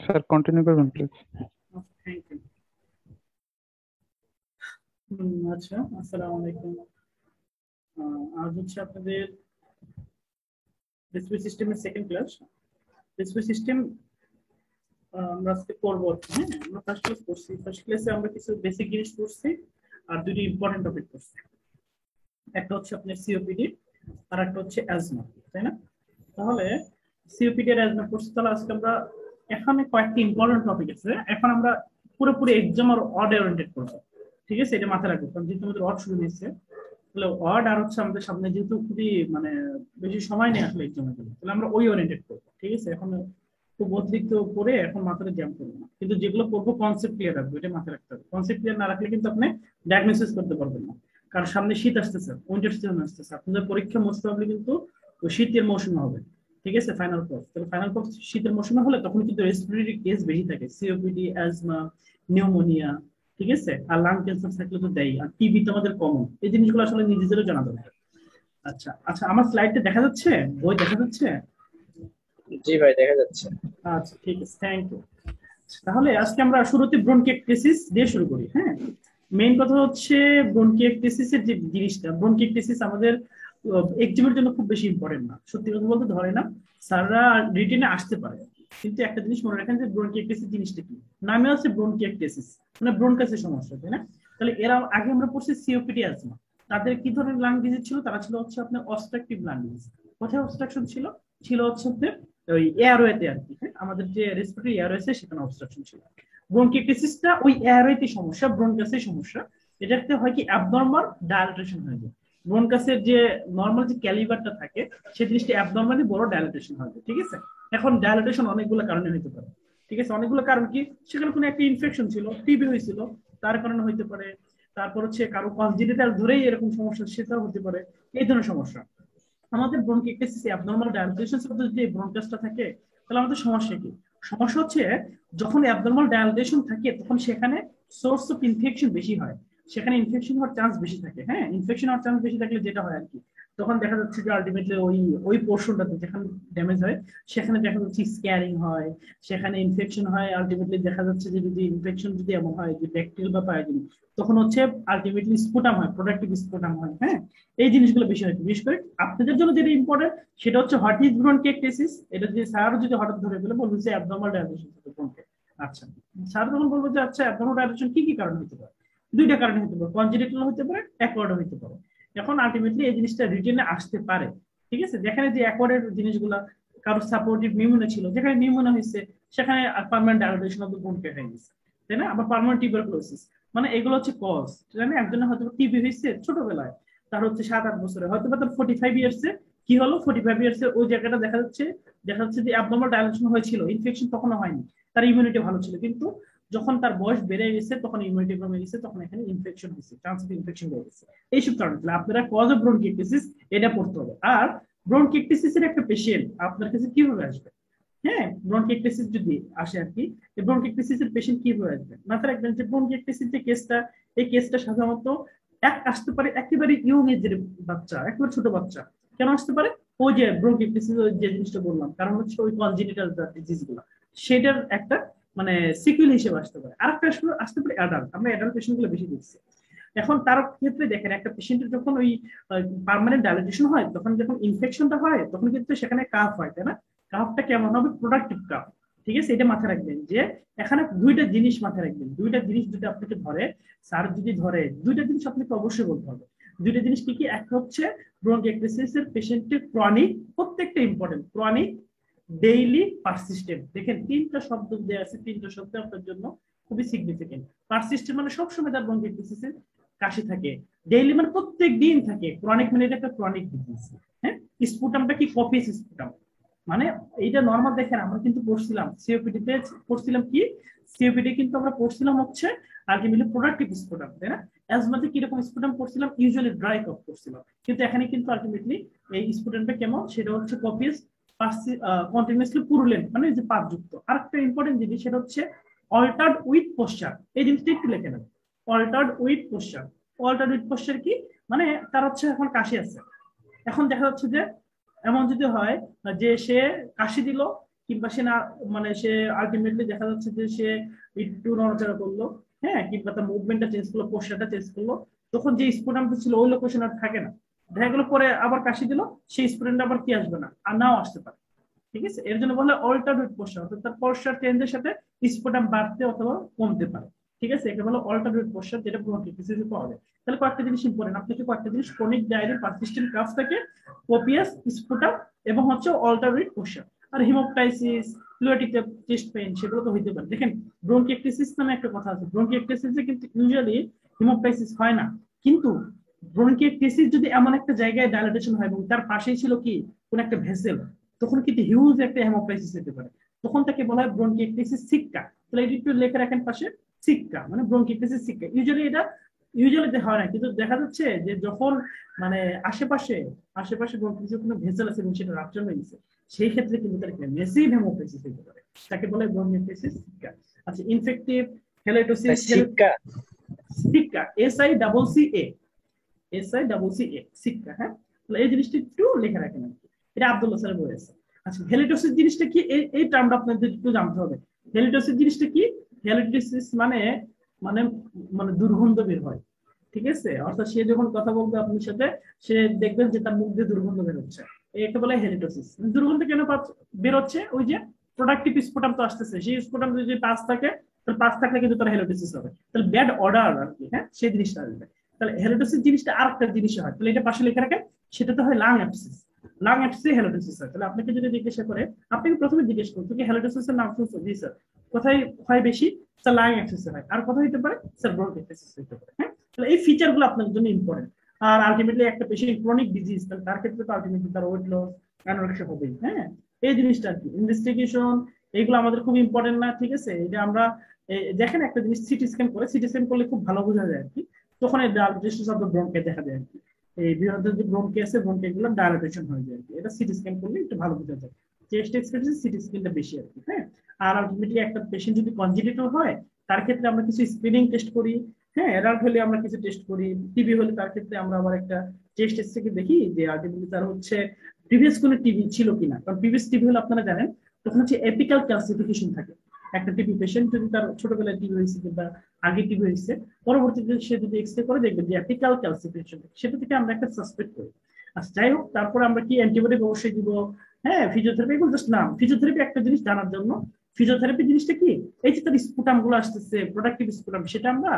Sir continue করবেন please. Thank you. আচ্ছা, আসসালামু আলাইকুম। আজ হচ্ছে আপনাদের রেসিপি সিস্টেমের সেকেন্ড ক্লাস। রেসিপি সিস্টেম আমরা আজকে করবো। হ্যাঁ, আমরা ফার্স্ট ক্লাস করছি। ফার্স্ট ক্লাসে আমরা কিছু বেসিক জিনিস করছি আর দুটি ইম্পর্টেন্ট টপিক করছি। একটা হচ্ছে আপনার সিওপিডি আর একটা হচ্ছে অ্যাজমা, তাই না? তাহলে সিওপিডি আর অ্যাজমা করছি, তাহলে আজকে আমরা এখানে কয়েকটি ইম্পর্টেন্ট টপিক আছে। এখন আমরা পুরোপুরি এক্সাম আর অড ওরিয়েন্টেড করবো, ঠিক আছে? এটা মাথায় রাখবো, কারণ যেহেতু আমাদের অড শুরু হয়েছে, তাহলে ওয়ার্ড আর হচ্ছে আমাদের সামনে যেহেতু খুবই মানে বেশি সময় নেই আসলে এক্সামের জন্য, তাহলে আমরা ওই ওরিয়েন্টেড করবো, ঠিক আছে? এখন খুব অতিরিক্ত করে এখন মাথাটা জ্যাম করবো না, কিন্তু যেগুলো করবো কনসেপ্ট ক্লিয়ার রাখবো, এটা মাথায় রাখতে হবে। কনসেপ্ট ক্লিয়ার না রাখলে কিন্তু আপনি ডায়াগনোসিস করতে পারবেন না। কারণ সামনে শীত আসতেছে, উইন্টার সিজন আসতেছে, আপনাদের পরীক্ষা মোস্ট প্রবাবলি কিন্তু শীতের মৌসুমে হবে, ঠিক আছে? ফাইনাল কোর্স, তাহলে ফাইনাল কোর্স শীতের মৌসুমে হলে তখন কিন্তু রেসপিরেটরি কেস বেশি থাকে, সিওপিডি, অ্যাজমা, নিউমোনিয়া, ঠিক আছে? আর লাং ক্যান্সার থাকলে তো দেয়, আর টিবি তো আমাদের কমন। এই জিনিসগুলো আসলে নিজেদেরও জানা দরকার। আচ্ছা আচ্ছা, আমার স্লাইডটা দেখা যাচ্ছে? বই দেখা যাচ্ছে? জি ভাই, দেখা যাচ্ছে। আচ্ছা, ঠিক আছে, থ্যাংক ইউ। তাহলে আজকে আমরা শুরুতে ব্রনকিয়েক্টেসিস দিয়ে শুরু করি। হ্যাঁ, মেইন কথা হচ্ছে ব্রনকিয়েক্টেসিসের যে জিনিসটা, ব্রনকিয়েক্টেসিস আমাদের এক্সামের জন্য খুব বেশি ইম্পর্টেন্ট না, সত্যি কথা বলতে। ধরে না স্যাররা রিটেনে আসতে পারে, কিন্তু একটা জিনিস মনে রাখেন যে ব্রনকিয়েক্টেসিস জিনিসটা কি। নামে হচ্ছে ব্রনকিয়েক্টেসিস, মানে ব্রনকাসের সমস্যা, তাই না? তাহলে এরা আগে আমরা পড়ছি সিওপিডি, অ্যাজমা। তাদের কি ধরনের লাং ডিজিজ ছিল? তারা ছিল হচ্ছে আপনার অবস্ট্রাকটিভ লাং ডিজিজ। কোথায় অবস্ট্রাকশন ছিল? ছিল হচ্ছে আপনার ওই এয়ারওয়েতে আর কি। হ্যাঁ, আমাদের যে রেসপিরেটরি এয়ারওয়েছে সেখানে অবস্ট্রাকশন ছিল। ব্রনকিয়েক্টেসিসটা ওই এয়ারওয়েতে সমস্যা, ব্রনকাসের সমস্যা। এটাতে হয় কি অ্যাবনর্মাল ডায়ালাটেশন হয়ে যায়। ব্রনকাসের যে নর্মাল যে ক্যালিভারটা থাকে সেই জিনিসটা অ্যাবনর্মালি বড় ডায়ালাটেশন হয়, ঠিক আছে? এখন ডায়ালাটেশন অনেকগুলো কারণে হতে পারে, ঠিক আছে? অনেকগুলো কারণ কি, সেখানে কোনো একটা ইনফেকশন ছিল, টিবি হয়েছিল, তার কারণে হইতে পারে। তারপর হচ্ছে কারো কনজেনিটাল ধরেই এরকম সমস্যা, সেটাও হতে পারে। এই ধরনের সমস্যা। আমাদের ব্রনকিয়েক্টেসিস অ্যাবনর্মাল ডায়ালাটেশন শব্দ যদি ব্রনকাসটা থাকে, তাহলে আমাদের সমস্যা কি? সমস্যা হচ্ছে যখন অ্যাবনর্মাল ডায়ালাটেশন থাকে তখন সেখানে সোর্স অফ ইনফেকশন বেশি হয়, সেখানে ইনফেকশন হওয়ার চান্স বেশি থাকে। হ্যাঁ, ইনফেকশন হওয়ার চান্স বেশি থাকলে যেটা হয় আর কি, তখন দেখা যাচ্ছে যে আলটিমেটলি ওই ওই পোর্শনটাতে যেখানে ড্যামেজ হয় সেখানে দেখা যাচ্ছে স্ক্যারিং হয়, সেখানে ইনফেকশন হয়। আলটিমেটলি দেখা যাচ্ছে যে যদি ইনফেকশন যদি এমন হয় যে ব্যাকটেরিয়াল বা প্যারাজিন, তখন হচ্ছে আলটিমেটলি স্পুটাম হয়, প্রোডাক্টিভ স্পুটাম হয়। হ্যাঁ, এই জিনিসগুলো বেশি হয়। বিশেষ করে আপনাদের জন্য যেটা ইম্পর্টেন্ট সেটা হচ্ছে হোয়াট ইজ ব্রনকিয়েক্টেসিস। এটা যদি স্যার যদি হঠাৎ ধরে ফেলে বলবো যে অ্যাবনর্মাল ডায়ালাটেশন থেকে ব্রনকে। আচ্ছা, স্যার তখন বলবো যে আচ্ছা অ্যাবনর্মাল ডায়ালাটেশন কি কি কারণে হতে পারে? দুইটা কারণে হতে পারে, কনজেনিটাল হতে পারে, অ্যাকোয়ার্ড হতে পারে। এখন আলটিমেটলি এই জিনিসটা রিটেনে আসতে পারে, ঠিক আছে? যেখানে যে অ্যাকোয়ার্ডের জিনিসগুলো, কারো সাপোর্টিভ নিউমোনিয়া ছিল, যেখানে নিউমোনিয়া হয়েছে সেখানে পার্মানেন্ট ডায়ালাটেশন অফ দ্য বোন কেটে গেছে, তাই না? আবার পার্মানেন্ট টিউবারকুলোসিস, মানে এগুলো হচ্ছে কজ। জানেন, একজনের হয়তো টিবি হয়েছে ছোটবেলায়, তার হচ্ছে 7-8 বছরে, হয়তো বা তার 45 ইয়ার্স কি হলো, 45 ইয়ার্স ওই জায়গাটা দেখা যাচ্ছে যে অ্যাবনর্মাল ডায়ালাটেশন হয়েছিল, ইনফেকশন তখনও হয়নি, তার ইমিউনিটি ভালো ছিল। কিন্তু যখন তার বয়স বেড়ে গেছে তখন ইমিউনিটি কমে গেছে, তখন এখানে ইনফেকশন হয়েছে, চান্স অফ ইনফেকশন হয়ে গেছে। এইসব কারণে আপনারা কজ অফ ব্রনকিয়েক্টেসিস এটা পড়তে হবে। আর ব্রনকিয়েক্টেসিস এর একটা পেশেন্ট আপনার কাছে কিভাবে আসবে? হ্যাঁ, ব্রনকিয়েক্টেসিস যদি আসে আর কি, ব্রনকিয়েক্টেসিস এর পেশেন্ট কিভাবে আসবে মাথায় রাখবেন যে ব্রনকিয়েক্টেসিস যে কেসটা, এই কেসটা সাধারণত আসতে পারে একেবারে ইয়ং এজের বাচ্চা, একেবারে ছোট বাচ্চা। কেন আসতে পারে? ওই যে ব্রনকিয়েক্টেসিস যে জিনিসটা বললাম, কারণ হচ্ছে ওই কনজেনিটাল ডিজিজ গুলো, সেটার একটা মানে সিকুয়েল হিসেবে আসতে পারে। আরেকটা আসতে পারে অ্যাডাল্ট, আমরা অ্যাডাল্ট পেশেন্ট গুলো বেশি দেখছি। এখন তার ক্ষেত্রে দেখেন, একটা পেশেন্টের যখন ওই পার্মানেন্ট ডায়ালাটেশন হয়, তখন যখন ইনফেকশনটা হয় তখন কিন্তু সেখানে কাফ হয়, তাই না? কাফটা কেমন হবে? প্রোডাক্টিভ কাফ, ঠিক আছে? এটা মাথায় রাখবেন যে এখানে দুইটা জিনিস মাথায় রাখবেন, দুইটা জিনিস যদি আপনাকে ধরে, স্যার যদি ধরে, দুইটা জিনিস আপনাকে অবশ্যই বলতে হবে। দুইটা জিনিস কি কি? একটা হচ্ছে ব্রনকিয়েক্টেসিস এর পেশেন্টের ক্রনিক, প্রত্যেকটা ইম্পর্টেন্ট, ক্রনিক, ডেইলি, পারসিস্টেন্ট। দেখেন তিনটা শব্দ দেওয়া আছে, তিনটা শব্দ আপনার জন্য খুবই সিগনিফিকেন্ট। পারসিস্টেন্ট মানে সবসময় তার ব্রনকিয়েক্টেসিস এর কাশি থাকে, ডেইলি মানে প্রত্যেক দিন থাকে, ক্রনিক মানে এটা একটা ক্রনিক ডিজিজ। হ্যাঁ, স্পুটামটা কি? কপিয়াস স্পুটাম, মানে এইটা নর্মাল। দেখেন আমরা কিন্তু পড়ছিলাম সিওপিডি তে, পড়ছিলাম কি? সিওপিডি কিন্তু আমরা পড়ছিলাম হচ্ছে আলটিমেটলি প্রোডাক্টিভ স্পুটাম, তাই না? অ্যাজমাতে কিরকম স্পুটাম পড়ছিলাম? ইউজুয়ালি ড্রাই কফ পড়ছিলাম, কিন্তু এখানে কিন্তু আলটিমেটলি এই স্পুটামটা কেমন সেটা হচ্ছে কপিয়াস, কন্টিনিউয়াসলি পুরুলেন্ট, মানে যে পাপযুক্ত। আরেকটা ইম্পর্টেন্ট জিনিস সেটা হচ্ছে অল্টার্ড উইথ পোশ্চার। এই জিনিসটা একটু লিখে নেন, altered with posture. Altered with posture কি মানে? তার হচ্ছে এখন কাশি আছে, এখন দেখা যাচ্ছে যে এমন যদি হয় যে সে কাশি দিল কিংবা সে না মানে সে আলটিমেটলি দেখা যাচ্ছে যে সে একটু নড়াচড়া করলো, হ্যাঁ, কিংবা তার মুভমেন্টটা চেঞ্জ করলো, পোস্টারটা চেঞ্জ করলো, তখন যে স্টুডেন্ট ছিল ওই লোকেশন আর থাকে না, দেখা গেলো পরে আবার কাশি দিল, সেই স্টুডেন্ট আবার কি আসবে না, আর নাও আসতে পারে। ঠিক আছে, এর জন্য বলে অল্টারনেট পোস্টার, অর্থাৎ তার পোস্টার চেঞ্জের সাথে স্পোটাম বাড়তে অথবা কমতে পারে। ঠিক আছে, এটা হলো অল্টারনেট পোস্টার, যেটা ব্রঙ্কিওলসিসে পাওয়া যায়। তাহলে কয়েকটা জিনিস ইম্পর্টেন্ট, আপনাকে কয়েকটা জিনিস ক্রনিক ডায়রি, পারসিস্টেন্ট কাফ থেকে কোপিয়াস, স্পুটাম এবং হচ্ছে অল্টারনেট পোস্টার। আর হিমোপ্টাইসিস, ফ্লুইডিক চেস্ট পেইন সেগুলো তো হইতে পারে। দেখেন ব্রঙ্কিওলসিস নামে একটা কথা আছে, ব্রঙ্কিওলসিসে কিন্তু ইউজুয়ালি হিমোপ্টাইসিস হয় না, কিন্তু ব্রঙ্কিওলসিস যদি এমন একটা জায়গায় ডাইলেটেশন হয় এবং তার পাশেই ছিল কি কোন একটা ভেসেল, তখন কিন্তু হিউজ একটা হেমোপ্টাইসিস হতে পারে, তখন তাকে বলা হয় ব্রঙ্কিওলসিস সিক্কা। তাহলে এটা একটু লেখা রাখেন পাশে, সিক্কা মানে ব্রঙ্কিওলসিস সিক্কা। ইউজুয়ালি হয় না, কিন্তু দেখা যাচ্ছে যে যখন মানে আশেপাশে আশেপাশে ব্রঙ্কিওলসিস কোনো ভেসেল আছে এবং সেটা রাপচার হয়ে গেছে, সেই ক্ষেত্রে কিন্তু তার মেসিভ হেমোপ্টাইসিস হতে পারে, তাকে বলে ব্রঙ্কিওলসিস সিক্কা। আচ্ছা, ইনফেক্টিভ হেলিটোসিস, শিক্ষা সিক্কা, SICCA সিক্কা, হ্যাঁ। তাহলে এই জিনিসটা একটু লিখে রাখেন আর কি, এটা আব্দুল্লাহ স্যার বলেছে। আচ্ছা, হেলিটোসিস জিনিসটা কি, এই টার্মটা আপনাদের একটু জানতে হবে। হেলিটোসিস জিনিসটা কি? হেলিটোসিস মানে মানে মানে দুর্গন্ধ বের হয়। ঠিক আছে, অর্থাৎ সে যখন কথা বলবে আপনার সাথে, সে দেখবেন যে তার মুখ দিয়ে দুর্গন্ধ বের হচ্ছে, এটা বলে হেলিটোসিস। দুর্গন্ধ কেন বের হচ্ছে? ওই যে প্রোডাক্টিভ স্পুটাম তো আসতেছে, সেই স্পুটাম যদি পাস থাকে, তাহলে পাস থাকলে কিন্তু তার হেলিটোসিস হবে, তাহলে ব্যাড অর্ডার আর কি, হ্যাঁ, সেই জিনিসটা আসবে। তাহলে হেলিটোসিস জিনিসটা আর একটা জিনিস হয়, তাহলে এটা পাশে লেখা রাখেন, সেটা তো হয় লাং অ্যাবসিস। লাং অ্যাবসিস হেলিটোসিস হয়। তাহলে আপনাকে যদি জিজ্ঞাসা করে, আপনাকে প্রথমে জিজ্ঞেস করতো কি হেলিটোসিসের নাম শুনছো? জি স্যার। কোথায় হয় বেশি? স্যার লাং অ্যাবসিস হয়। আর কোথায় হতে পারে? স্যার ব্রঙ্কিওলসিস হতে পারে, হ্যাঁ। তাহলে এই ফিচার গুলো আপনার জন্য ইম্পর্টেন্ট। আর আলটিমেটলি একটা পেশেন্ট ক্রনিক ডিজিজ, তার ক্ষেত্রে তো আলটিমেটলি তার ওয়েট লস, অ্যানোরেক্সিয়া হবেই, হ্যাঁ। এই জিনিসটা আর কি ইনভেস্টিগেশন, এগুলো আমাদের খুব ইম্পর্টেন্ট না? ঠিক আছে, এটা আমরা দেখেন একটা জিনিস সিটি স্ক্যান করে, সিটি স্ক্যান করলে খুব ভালো বোঝা যায় আর কি, তখন এই ডায়াবেটিস অফ দ্য ব্রঙ্কে দেখা যায় আর কি, এই বৃহত্তর যে ব্রঙ্কে আছে ব্রঙ্কে গুলো ডায়াবেটেশন হয়ে যায় আর কি, এটা সিটি স্ক্যান করলে একটু ভালো বোঝা যায়। চেস্ট এক্সপেরিয়েন্স সিটি স্ক্যানটা বেশি আর কি, হ্যাঁ। আর আলটিমেটলি একটা পেশেন্ট যদি কনজেনিটাল হয়, তার ক্ষেত্রে আমরা কিছু স্ক্রিনিং টেস্ট করি, হ্যাঁ। অ্যাডাল্ট হলে আমরা কিছু টেস্ট করি, টিবি হলে তার ক্ষেত্রে আমরা আবার একটা চেস্ট টেস্ট থেকে দেখি যে আলটিমেটলি তার হচ্ছে প্রিভিয়াস কোনো টিবি ছিল কিনা। কারণ প্রিভিয়াস টিবি হলে আপনারা জানেন তখন হচ্ছে এপিক্যাল ক্লাসিফিকেশন থাকে। একটা টিবি পেশেন্ট যদি তার ছোটবেলায় টিবি হয়েছে কিংবা আগে টিবি হয়েছে, পরবর্তীতে সে যদি এক্সরে করে দেখবে যে এপিক্যাল ক্যালসিফিকেশন, সেটা থেকে আমরা একটা সাসপেক্ট করি। আচ্ছা, যাই হোক, তারপরে আমরা কি অ্যান্টিবায়োটিক অবশ্যই দিব, হ্যাঁ। ফিজিওথেরাপি, এগুলো জাস্ট নাম। ফিজিওথেরাপি একটা জিনিস জানার জন্য, ফিজিওথেরাপি জিনিসটা কি, এই যে তার স্পুটাম গুলো আসতেছে, প্রোডাক্টিভ স্পুটাম, সেটা আমরা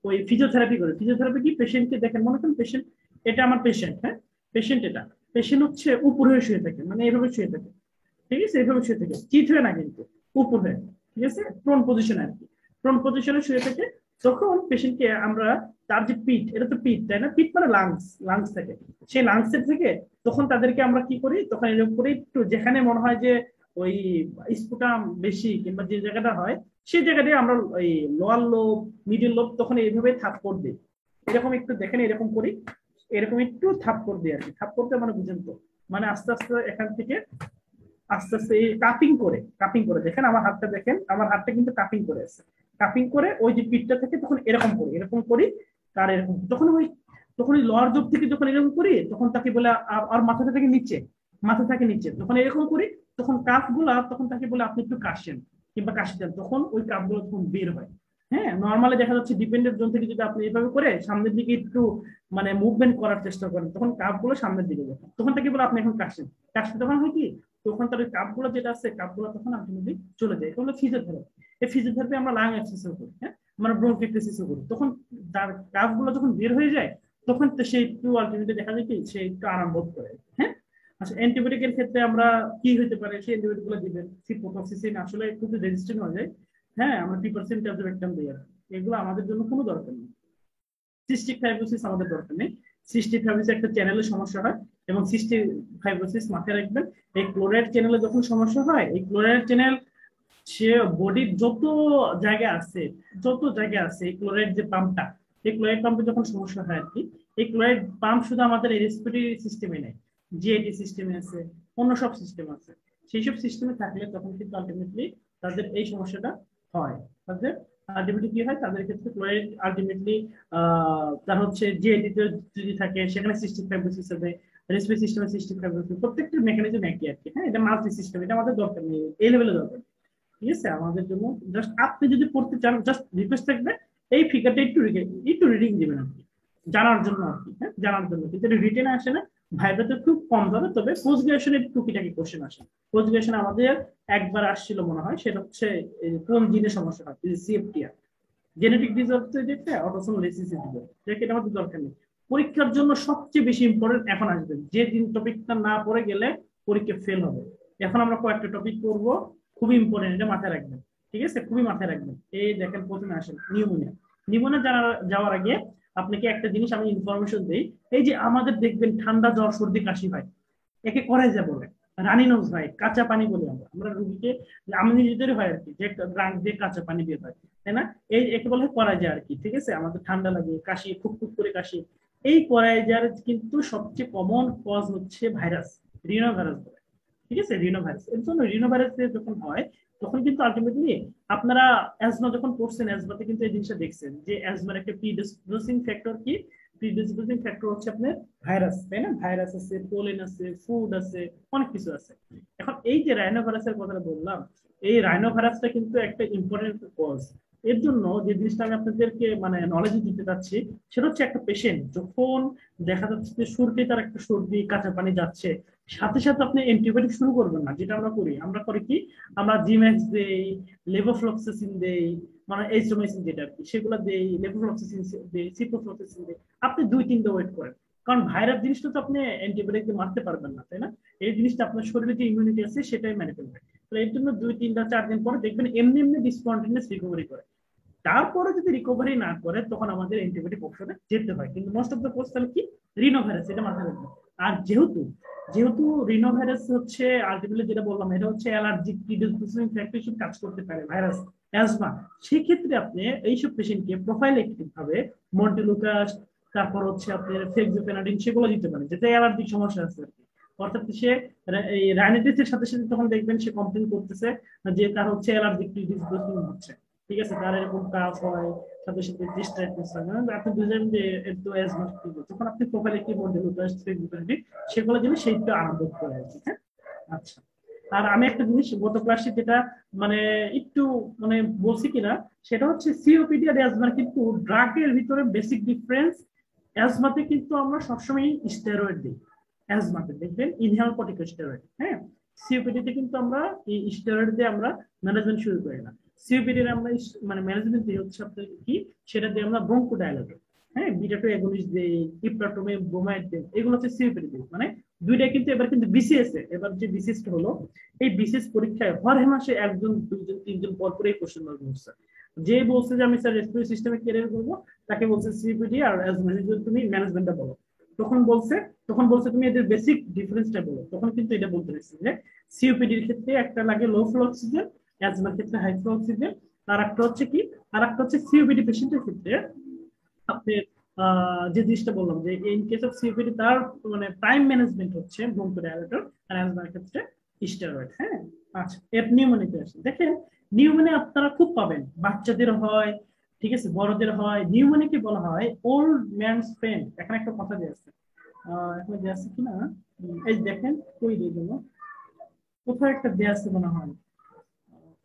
ওই ফিজিওথেরাপি করি। ফিজিওথেরাপি কি, পেশেন্টকে দেখেন, মনে করেন পেশেন্ট, এটা আমার পেশেন্ট, হ্যাঁ, পেশেন্ট এটা, পেশেন্ট হচ্ছে উপরে শুয়ে থাকে, মানে এইভাবে শুয়ে থাকে। ঠিক আছে, এইভাবে শুয়ে থাকে, চিত হয়ে না কিন্তু, উপর হয়ে। ঠিক আছে, প্রোন পজিশনে আর কি, প্রোন পজিশনে শুয়ে থাকে। তখন পেশেন্টকে আমরা, তার যে পিঠ, এটা তো পিঠ তাই না, পিঠ মানে লাংস, লাংস থাকে, সেই লাংসের থেকে তখন তাদেরকে আমরা কি করি, তখন এরকম করে একটু যেখানে মনে হয় যে ওই স্পুটাম বেশি কিংবা যে জায়গাটা হয়, সেই জায়গাটায় আমরা ওই লোয়ার লোব, মিডিল লোব, তখন এইভাবে থাপ্পড় দিই, এরকম একটু দেখেন, এরকম করি, এরকম একটু থাপ্পড় দিই আর কি। থাপ্পড়টা মানে বুঝেন তো, মানে আস্তে আস্তে এখান থেকে আস্তে আস্তে এই কাপিং করে দেখেন, আমার হাতটা দেখেন, আমার হাতটা কিন্তু কাপিং করে আছে, কাপিং করে ওই যে পিঠটা থেকে তখন এরকম করি, তার এরকম তখন ওই লোয়ার জব থেকে যখন এরকম করি, তখন তাকে বলে, আর মাথাটা থেকে নিচে, মাথা থাকে নিচে, তখন এরকম করি, তখন কাফ গুলা, তখন তাকে বলে আপনি একটু কাশেন কিংবা কাশি দেন, তখন ওই কাফ গুলো তখন বের হয়। হ্যাঁ, নর্মালি দেখা যাচ্ছে ডিপেন্ডেন্ট জোন থেকে যদি আপনি এইভাবে করে সামনের দিকে একটু মানে মুভমেন্ট করার চেষ্টা করেন, তখন কাফ গুলো সামনের দিকে যায়, তখন তাকে বলে আপনি এখন কাশেন। কাশতে তখন হয় কি, তখন তার কাপ গুলো যেটা আছে, কাপ গুলো তখন আলটিমেটলি চলে যায়। এটা হলো ফিজিওথেরাপি। এই ফিজিওথেরাপি আমরা লাং এক্সারসাইজ করি, হ্যাঁ, আমরা ব্রঙ্কিওলসিসও করি, তখন তার কাপ গুলো যখন বের হয়ে যায়, তখন তো সে একটু আলটিমেটলি দেখা যায় কি সে একটু আরাম বোধ করে, হ্যাঁ। আচ্ছা, অ্যান্টিবায়োটিকের ক্ষেত্রে আমরা কি হতে পারে, সেই অ্যান্টিবায়োটিক গুলো দিবেন। সিপ্রোফ্লক্সাসিন আসলে খুব রেজিস্ট্যান্ট হয়ে যায়, হ্যাঁ, আমরা 3% ট্যাবলেট দিই আর এগুলো আমাদের জন্য কোনো দরকার নেই। সিস্টিক ফাইব্রোসিস আমাদের দরকার নেই। সিস্টিক ফাইব্রোসিস একটা চ্যানেলের সমস্যা হয়, এবং সিস্টিক ফাইব্রোসিস মাথায় রাখবেন, এই ক্লোরাইড চ্যানেলে যখন সমস্যা হয়, এই ক্লোরাইড চ্যানেল সে বডির যত জায়গায় আছে এই ক্লোরাইড যে পাম্পটা, এই ক্লোরাইড পাম্পে যখন সমস্যা হয় আর কি, এই ক্লোরাইড পাম্প শুধু আমাদের রেসপিরেটরি সিস্টেমে নেই, জিআইটি সিস্টেমে আছে, অন্য সব সিস্টেম আছে। সেই সব সিস্টেমে থাকলে তখন কিন্তু আলটিমেটলি তাদের এই সমস্যাটা হয়। তাদের আলটিমেটলি কি হয়, তাদের ক্ষেত্রে ক্লোরাইড আলটিমেটলি তার হচ্ছে জিআইটি যদি থাকে, সেখানে সিস্টিক ফাইব্রোসিস হবে। রেসপিরেটরি সিস্টেমের সিস্টেম প্রত্যেকটা মেকানিজম একই আর কি। হ্যাঁ, এটা মাল্টি সিস্টেম, এটা আমাদের দরকার নেই, এই লেভেলে দরকার। ঠিক আছে, আমাদের জন্য জাস্ট আপনি যদি পড়তে চান, জাস্ট রিকোয়েস্ট থাকবে এই ফিগারটা একটু রিডিং দিবেন আর কি, জানার জন্য আর কি। হ্যাঁ, জানার জন্য, কিন্তু এটা রিটেনে আসে না, ভাইভাতে খুব কম ধরে, তবে পোস্ট গ্রাজুয়েশনের টুকিটাকি কোশ্চেন আসে। পোস্ট গ্রাজুয়েশন আমাদের একবার আসছিল মনে হয়, সেটা হচ্ছে কোন জিনের সমস্যা হয়, সিএফটিআর, জেনেটিক ডিসঅর্ডার, যেটা অটোসোমাল রিসেসিভ, যেটা এটা আমাদের দরকার নেই। পরীক্ষার জন্য সবচেয়ে বেশি ইম্পর্টেন্ট এখন আসবে, যে দিন টপিকটা না পড়ে গেলে পরীক্ষা ফেল হবে। এখন আমরা কয়েকটা টপিক পড়বো, খুবই ইম্পর্টেন্ট, এটা মাথায় রাখবেন। ঠিক আছে, খুবই মাথায় রাখবেন। এই দেখেন, প্রথমে আসেন নিউমোনিয়া। নিউমোনিয়া যাওয়ার আগে আপনাকে একটা জিনিস আমি ইনফরমেশন দিই। এই যে আমাদের দেখবেন ঠান্ডা জ্বর সর্দি কাশি হয়, একে করে যা বলে, রানী নোজ হয়, কাঁচা পানি বলি আমরা আমরা রুগীকে, আমি নিজেদেরই হয় আর কি, যে ড্রাঙ্ক দিয়ে কাঁচা পানি দিয়ে হয়, তাই না? এই একে বলে করা যায় আর কি। ঠিক আছে, আমাদের ঠান্ডা লাগে, কাশি, ফুক করে কাশি, এই করায় যার কিন্তু সবচেয়ে কমন কজ হচ্ছে ভাইরাস, রিনো ভাইরাস বলে। ঠিক আছে, রিনো ভাইরাস, এর জন্য রিনো ভাইরাস যখন হয়, তখন কিন্তু আলটিমেটলি আপনারা অ্যাজমা যখন পড়ছেন, অ্যাজমাতে কিন্তু এই জিনিসটা দেখছেন যে অ্যাজমার একটা প্রিডিসপোজিং ফ্যাক্টর কি, প্রিডিসপোজিং ফ্যাক্টর হচ্ছে আপনার ভাইরাস, তাই না? ভাইরাস আছে, পোলেন আছে, ফুড আছে, অনেক কিছু আছে। এখন এই যে রাইনো ভাইরাসের কথাটা বললাম, এই রাইনো ভাইরাসটা কিন্তু একটা ইম্পর্টেন্ট কজ। এর জন্য যে জিনিসটা আমি আপনাদেরকে মানে নলেজ দিতে চাচ্ছি, সেটা হচ্ছে একটা পেশেন্ট যখন দেখা যাচ্ছে যে সর্দি, তার একটা সর্দি, কাঁচা পানি যাচ্ছে, সাথে সাথে আপনি অ্যান্টিবায়োটিক শুরু করবেন না। যেটা আমরা করি কি, আমরা জিম্যাক্স দেই, লেভোফ্লক্সাসিন দেই, মানে এইস্ট্রোমাইসিন যেটা আর কি, সেগুলো দেই, লেভোফ্লক্সাসিন দেই, সিপ্রোফ্লক্সাসিন দেই। আপনি 2-3 ওয়েট করেন, কারণ ভাইরাস জিনিসটা তো আপনি অ্যান্টিবায়োটিক দিয়ে মারতে পারবেন না, তাই না? এই জিনিসটা আপনার শরীরে যে ইমিউনিটি আছে সেটাই মেনে ফেলবে। তো এর জন্য 2-3-4 দিন পরে দেখবেন এমনি এমনি ডিসকন্টিনিউয়াস রিকভারি করে। তারপরে যদি রিকভারি না করে, তখন আমাদের অ্যান্টিবায়োটিক অপশনে যেতে হয়। কিন্তু মোস্ট অফ দ্য কেস তাহলে কি, রিনো ভাইরাস, এটা মাথায় রাখবেন। আর যেহেতু যেহেতু রিনো ভাইরাস হচ্ছে আলটিমেটলি যেটা বললাম, এটা হচ্ছে অ্যালার্জিক প্রিডিসপোজিং ফ্যাক্টর হিসেবে কাজ করতে পারে, ভাইরাস, অ্যাজমা। সেক্ষেত্রে আপনি এইসব পেশেন্টকে প্রোফাইলেক্টিক ভাবে মন্টেলুকাস, তারপর হচ্ছে আপনার ফেক্সোফেনাডিন, সেগুলো দিতে পারে, যেটা অ্যালার্জিক সমস্যা আছে আর কি। অর্থাৎ সে এই রাইনাইটিসের সাথে সাথে তখন দেখবেন সে কমপ্লেন করতেছে যে তার হচ্ছে অ্যালার্জিক প্রিডিসপোজিং হচ্ছে। ঠিক আছে, তার এরকম কাজ হয়, সাথে সাথে ডিস্ট্রাক্টনেস হয়, মানে আপনি বুঝলেন যে একটু অ্যাজমা, তখন আপনি প্রোফাইলে কি মন্টেলুকাস, ফেক্সোফেনাডিন, সেগুলো জিনিস সেইটা আরম্ভ করে আর কি। হ্যাঁ, আচ্ছা। আর আমি একটা জিনিস গত ক্লাসে যেটা মানে একটু মানে বলছি কিনা, সেটা হচ্ছে সিওপিডি আর অ্যাজমার কিন্তু ড্রাগের ভিতরে বেসিক ডিফারেন্স। অ্যাজমাতে কিন্তু আমরা সবসময় স্টেরয়েড দিই, অ্যাজমাতে দেখবেন ইনহেল কর্টিকোস্টেরয়েড। হ্যাঁ, সিওপিডি তে কিন্তু আমরা এই স্টেরয়েড দিয়ে আমরা ম্যানেজমেন্ট শুরু করি না। সিওপিডি এর আমরা মানে ম্যানেজমেন্ট দিয়ে হচ্ছে আপনার কি, সেটা দিয়ে আমরা ব্রঙ্কোডাইলেটর, হ্যাঁ, বিটা টু এগোনিস্ট দেই, ইপ্রাটোমে ব্রোমাইড দেই, এগুলো হচ্ছে সিওপিডি দেই। মানে দুইটা কিন্তু এবার কিন্তু বিসিএস এ, এবার যে বিসিএস হলো, এই বিসিএস পরীক্ষায় হর মাসে 1-2-3 জন পর পর এই কোশ্চেন মার্ক হচ্ছে। যে বলছে যে আমি স্যার রেসপিরেটরি সিস্টেমে ক্যারিয়ার করবো, তাকে বলছে সিপিডি আর তুমি ম্যানেজমেন্টটা বলো। তখন বলছে তখন বলছে তুমি এদের বেসিক ডিফারেন্সটা বলো, তখন কিন্তু এটা বলতে পারছি যে সিওপিডির ক্ষেত্রে একটা লাগে লো ফ্লো অক্সিজেন, অ্যাজমার ক্ষেত্রে হাই ফ্লো অক্সিজেন। আর একটা হচ্ছে কি, আর একটা হচ্ছে সিওপিডি পেশেন্টের ক্ষেত্রে আপনি যে জিনিসটা বললাম যে ইন কেস অফ সিওপিডি তার মানে প্রাইম ম্যানেজমেন্ট হচ্ছে ব্রঙ্কোডাইলেটর, আর অ্যাজমার ক্ষেত্রে স্টেরয়েড। হ্যাঁ, আচ্ছা, এর নিউমোনিয়াতে আসে, দেখেন নিউমোনিয়া আপনারা খুব পাবেন, বাচ্চাদের হয়, ঠিক আছে, বড়দের হয়। নিউমোনিয়াকে বলা হয় ওল্ড ম্যানস ফ্রেন্ড। এখানে একটা কথা দিয়ে আছে, এখানে দিয়ে আছে কিনা, এই দেখেন কই দিয়ে গেল, কোথাও একটা দিয়ে আছে মনে হয়,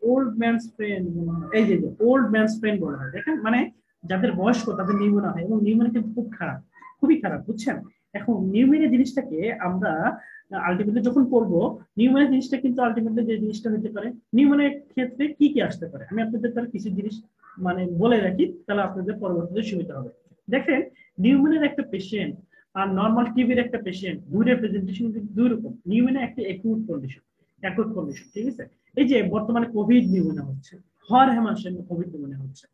ওল্ড ম্যানস ফ্রেন্ড মনে হয়, এই যে ওল্ড ম্যানস ফ্রেন্ড বলা হয়। দেখেন মানে যাদের বয়স্ক তাদের নিউমোনিয়া হয়, এবং নিউমোনিয়া কিন্তু খুব খারাপ, খুবই খারাপ, বুঝছেন? এখন নিউমোনিয়া জিনিসটাকে আমরা আলটিমেটলি যখন পড়বো, নিউমোনিয়া জিনিসটা কিন্তু আলটিমেটলি যে জিনিসটা হতে পারে, নিউমোনিয়ার ক্ষেত্রে কি কি আসতে পারে, আমি আপনাদের তাহলে কিছু জিনিস মানে বলে রাখি, তাহলে আপনাদের পরবর্তীতে সুবিধা হবে। দেখেন, নিউমোনিয়ার একটা পেশেন্ট আর নর্মাল টিবির একটা পেশেন্ট, দুইটা প্রেজেন্টেশন কিন্তু দুই রকম। নিউমোনিয়া একটা একুট কন্ডিশন, অ্যাকুট কন্ডিশন, ঠিক আছে? এই যে বর্তমানে কোভিড নিউমোনিয়া হচ্ছে, হর হেমাসে কোভিড নিউমোনিয়া হচ্ছে,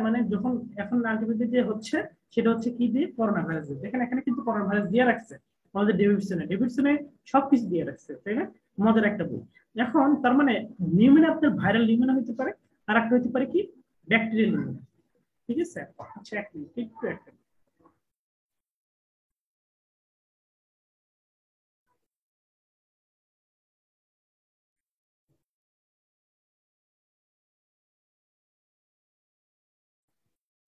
মানে যখন এখন আলটিমেটলি যে হচ্ছে, সেটা হচ্ছে কি দিয়ে, করোনা ভাইরাস দিয়ে। দেখেন এখানে কিন্তু করোনা ভাইরাস দিয়ে রাখছে আমাদের ডেভিডসনে সবকিছু দিয়ে রাখছে, তাই না? মজার একটা বই। এখন তার মানে নিউমোনিয়া আপনার ভাইরাল নিউমোনিয়া হতে পারে, আর একটা হতে পারে কি, ব্যাকটেরিয়াল নিউমোনিয়া। ঠিক আছে, আচ্ছা এক মিনিট, একটু একটা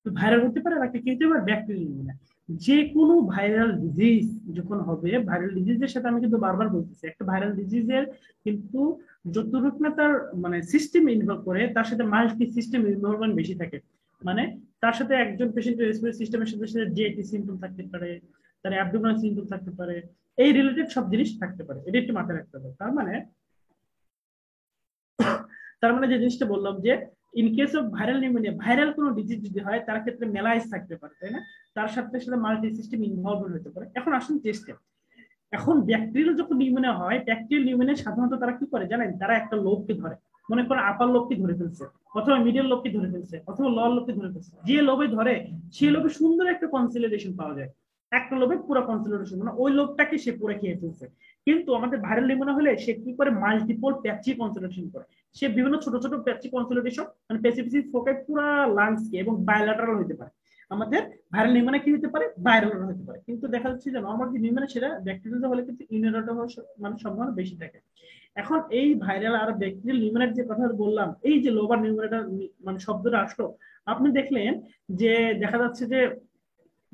ভাইরাল হতে পারে, আর একটা কি হতে পারে, ব্যাকটেরিয়াল নিউমোনিয়া। যে কোনো ভাইরাল ডিজিজ যখন হবে, ভাইরাল ডিজিজের সাথে আমি কিন্তু বারবার বলতেছি, একটা ভাইরাল ডিজিজের কিন্তু যতটুকু না তার মানে সিস্টেম ইনভলভ করে, তার সাথে মাল্টি সিস্টেম ইনভলভমেন্ট বেশি থাকে। মানে তার সাথে একজন পেশেন্টের রেসপিরেটরি সিস্টেমের সাথে সাথে জেটি সিম্পটম থাকতে পারে, তার অ্যাবডোমিনাল সিম্পটম থাকতে পারে, এই রিলেটেড সব জিনিস থাকতে পারে। এটা একটু মাথায় রাখতে হবে। তার মানে যে জিনিসটা বললাম যে in case of viral pneumonia, viral কোনো ডিজিজ যদি হয় তার ক্ষেত্রে মেলাইস থাকতে পারে, তাই না? তার সাথে সাথে মাল্টি সিস্টেম ইনভলভমেন্ট হতে পারে। এখন আসুন টেস্টে। এখন ব্যাকটেরিয়াল যখন নিউমোনিয়া হয়, ব্যাকটেরিয়াল নিউমোনিয়া সাধারণত তারা কি করে জানেন? তারা একটা লোবকে ধরে, মনে করেন আপার লোবকে ধরে ফেলছে, অথবা মিডল লোবকে ধরে ফেলছে, অথবা লোয়ার লোবকে ধরে ফেলছে। যে লোবে ধরে সেই লোবে সুন্দর একটা কনসিলিডেশন পাওয়া যায়, একটা লোবে পুরো কনসিলিডেশন, মানে ওই লোবটাকে সে পুরো খেয়ে ফেলছে। কিন্তু আমাদের ভাইরাল নিউমোনিয়া হলে সে কি করে? মাল্টিপল প্যাচি কনসিলিডেশন করে। সে বিভিন্ন ছোট ছোট প্যাচি কনসিলিডেশন, মানে স্পেসিফিক ফোকাস পুরো লাংসকে, এবং বায়োল্যাটারাল হতে পারে। আমাদের ভাইরাল নিউমোনিয়া কি হতে পারে? ভাইরাল হতে পারে। কিন্তু দেখা যাচ্ছে যে নরমাল যে নিউমোনিয়া সেটা ব্যাকটেরিয়াল হলে কিন্তু ইমিউনিটি হওয়ার মানে সম্ভাবনা বেশি থাকে। এখন এই ভাইরাল আর ব্যাকটেরিয়াল নিউমোনিয়ার যে কথা বললাম, এই যে লোবার নিউমোনিয়াটা মানে শব্দটা আসলো, আপনি দেখলেন যে দেখা যাচ্ছে যে